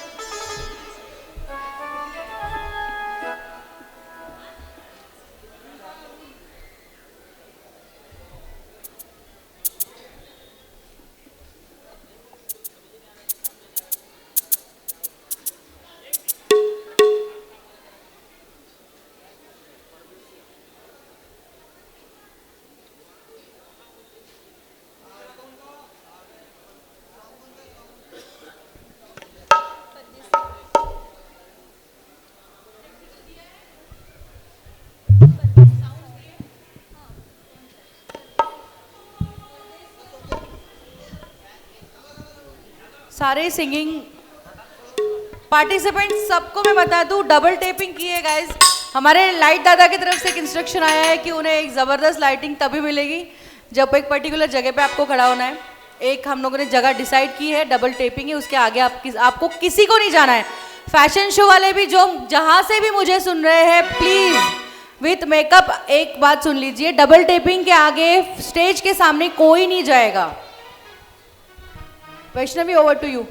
सारे सिंगिंग पार्टिसिपेंट सबको मैं बता दूं, डबल टेपिंग की है गाइज। हमारे लाइट दादा की तरफ से एक इंस्ट्रक्शन आया है कि उन्हें एक ज़बरदस्त लाइटिंग तभी मिलेगी जब एक पर्टिकुलर जगह पे आपको खड़ा होना है। एक हम लोगों ने जगह डिसाइड की है, डबल टेपिंग है, उसके आगे आपको किसी को नहीं जाना है। फैशन शो वाले भी जो जहाँ से भी मुझे सुन रहे हैं, प्लीज़ विथ मेकअप एक बात सुन लीजिए, डबल टेपिंग के आगे स्टेज के सामने कोई नहीं जाएगा। Vaishnavi, over to you.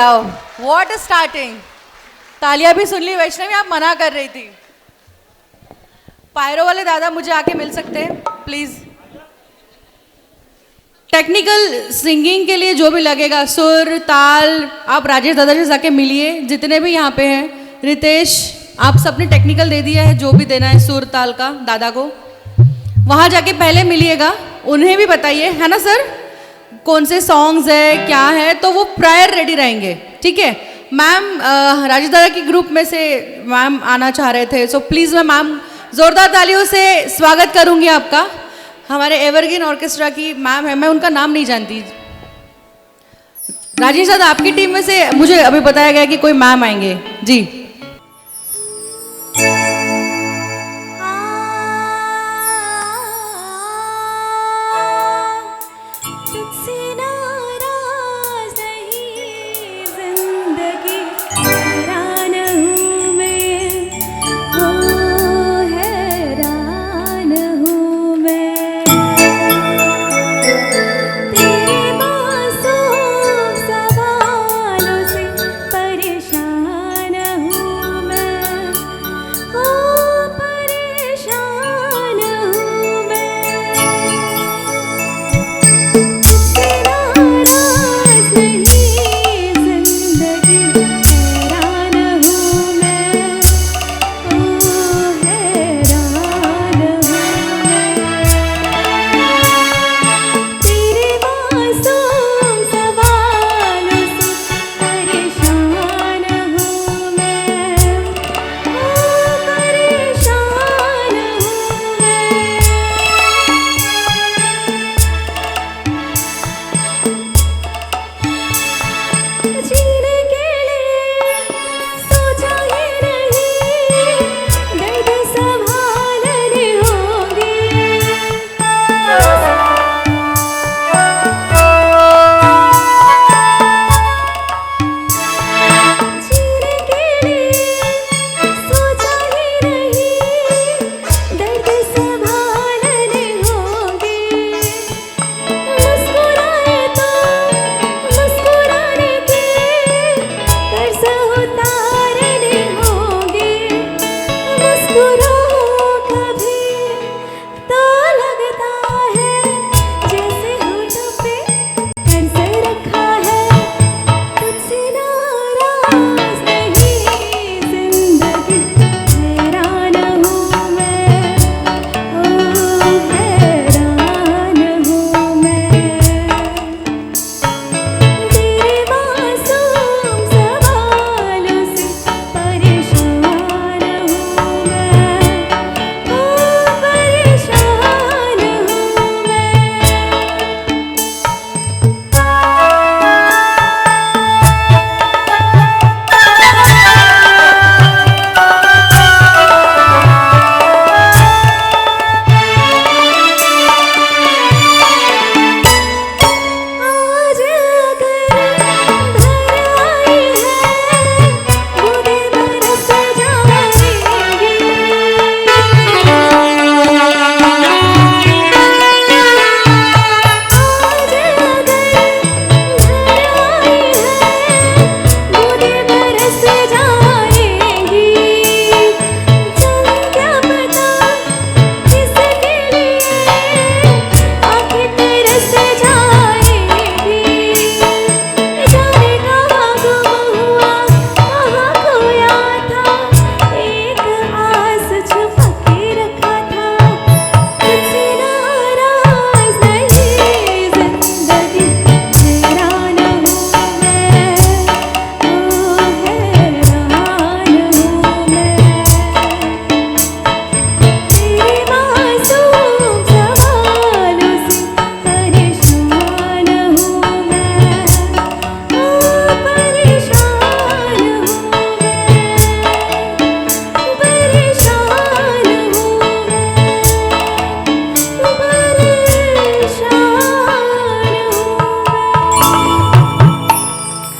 आओ। What starting. तालियां भी सुन ली वैष्णवी, आप मना कर रही थी। पायरो वाले दादा मुझे आके मिल सकते हैं प्लीज। टेक्निकल सिंगिंग के लिए जो भी लगेगा, सुर ताल, आप राजेश दादा से जाके मिलिए, जितने भी यहाँ पे हैं। रितेश, आप सबने टेक्निकल दे दिया है, जो भी देना है सुर ताल का दादा को, वहाँ जाके पहले मिलिएगा, उन्हें भी बताइए, है ना सर, कौन से सॉन्ग्स है क्या है, तो वो प्रायर रेडी रहेंगे, ठीक है। मैम राजेश दादा की ग्रुप में से मैम आना चाह रहे थे, सो प्लीज़ मैं मैम जोरदार तालियों से स्वागत करूंगी आपका। हमारे एवरग्रीन ऑर्केस्ट्रा की मैम है, मैं उनका नाम नहीं जानती। राजेश दादा आपकी टीम में से मुझे अभी बताया गया कि कोई मैम आएंगे जी।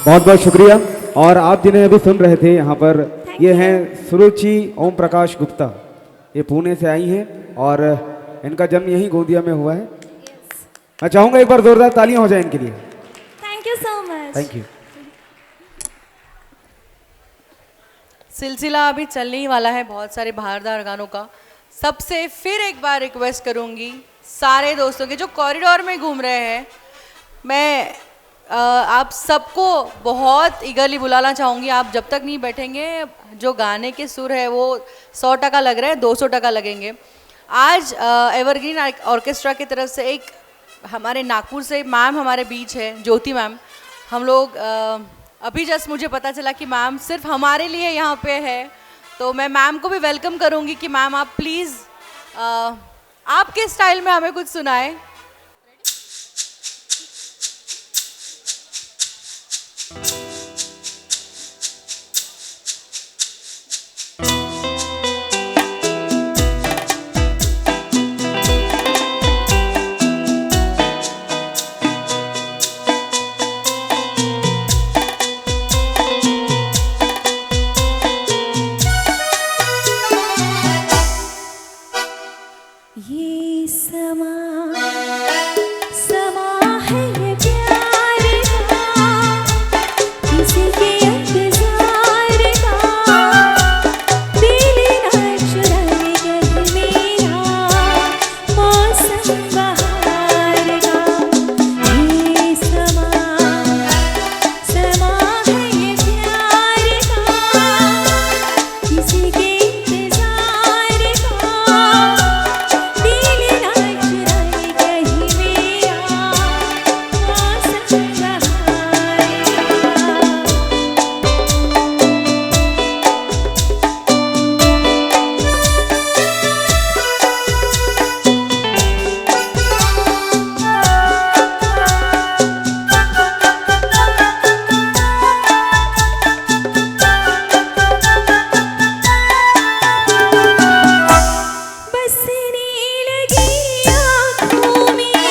बहुत बहुत शुक्रिया। और आप जिन्हें अभी सुन रहे थे यहाँ पर, ये हैं सुरुचि ओम प्रकाश गुप्ता। ये पुणे से आई हैं और इनका जन्म यहीं गोंदिया में हुआ है। मैं चाहूँगा एक बार जोरदार तालियां हो जाए इनके लिए। Thank you so much. Thank you. सिलसिला अभी चलने ही वाला है बहुत सारे बहारदार गानों का। सबसे फिर एक बार रिक्वेस्ट करूंगी सारे दोस्तों के जो कॉरिडोर में घूम रहे हैं, मैं आप सबको बहुत ईगरली बुलाना चाहूँगी। आप जब तक नहीं बैठेंगे, जो गाने के सुर है वो 100% लग रहा है, 200% लगेंगे। आज एवरग्रीन ऑर्केस्ट्रा की तरफ से एक हमारे नागपुर से मैम हमारे बीच है, ज्योति मैम। हम लोग अभी जस्ट मुझे पता चला कि मैम सिर्फ हमारे लिए यहाँ पे है, तो मैं मैम को भी वेलकम करूँगी कि मैम आप प्लीज़ आपके स्टाइल में हमें कुछ सुनाएं। ये समा समा है ये प्यार का, किसी के इंतजार का, दिल ना चुराए कहीं मेरा मौसम बहार का। ये समा समा है ये प्यार का, किसी के इंतजार का, दिल ना चुराए कहीं मेरा मौसम बहार का। बसने लगी आँखों में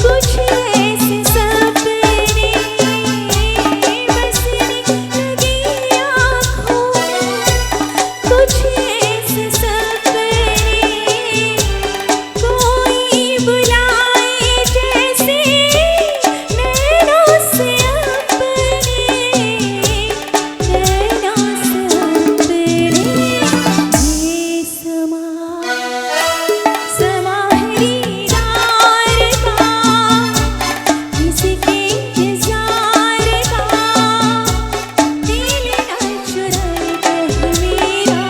कुछ ऐसे सपने, बसने लगी आँखों में कुछ ऐसे सपने, कोई बुलाए जैसे नैनों से अपने, नैनों से अपने। ये समा समा है दीदार का, किसी के इंतजार का, दिल ना चुराए कहीं मेरा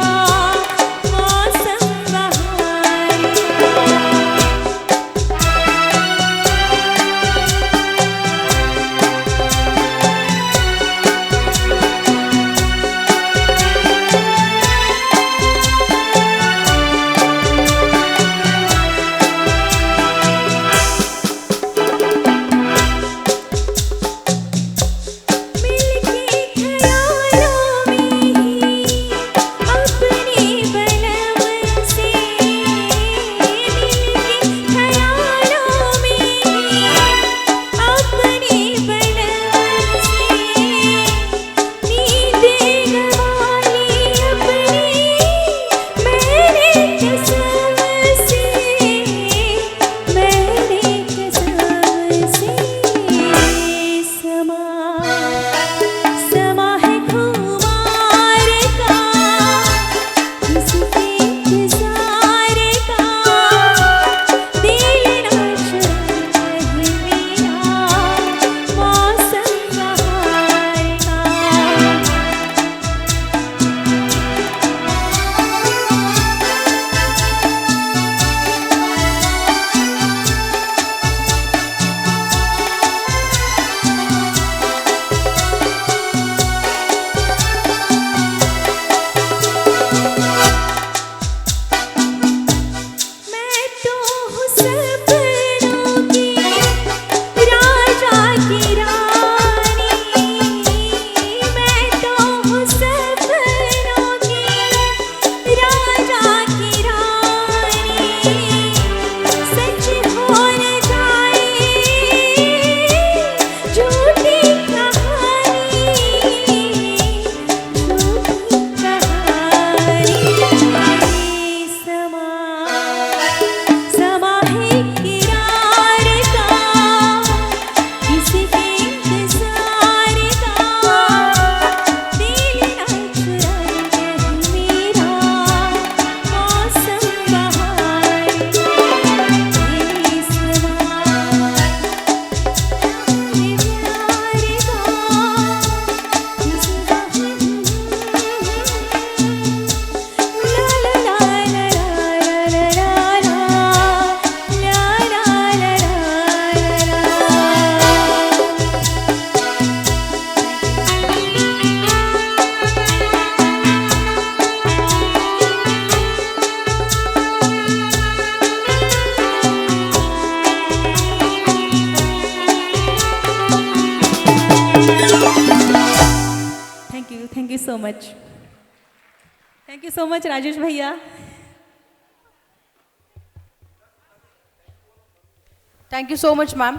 मच। Thank you so much Rajesh भैया। Thank you so much ma'am.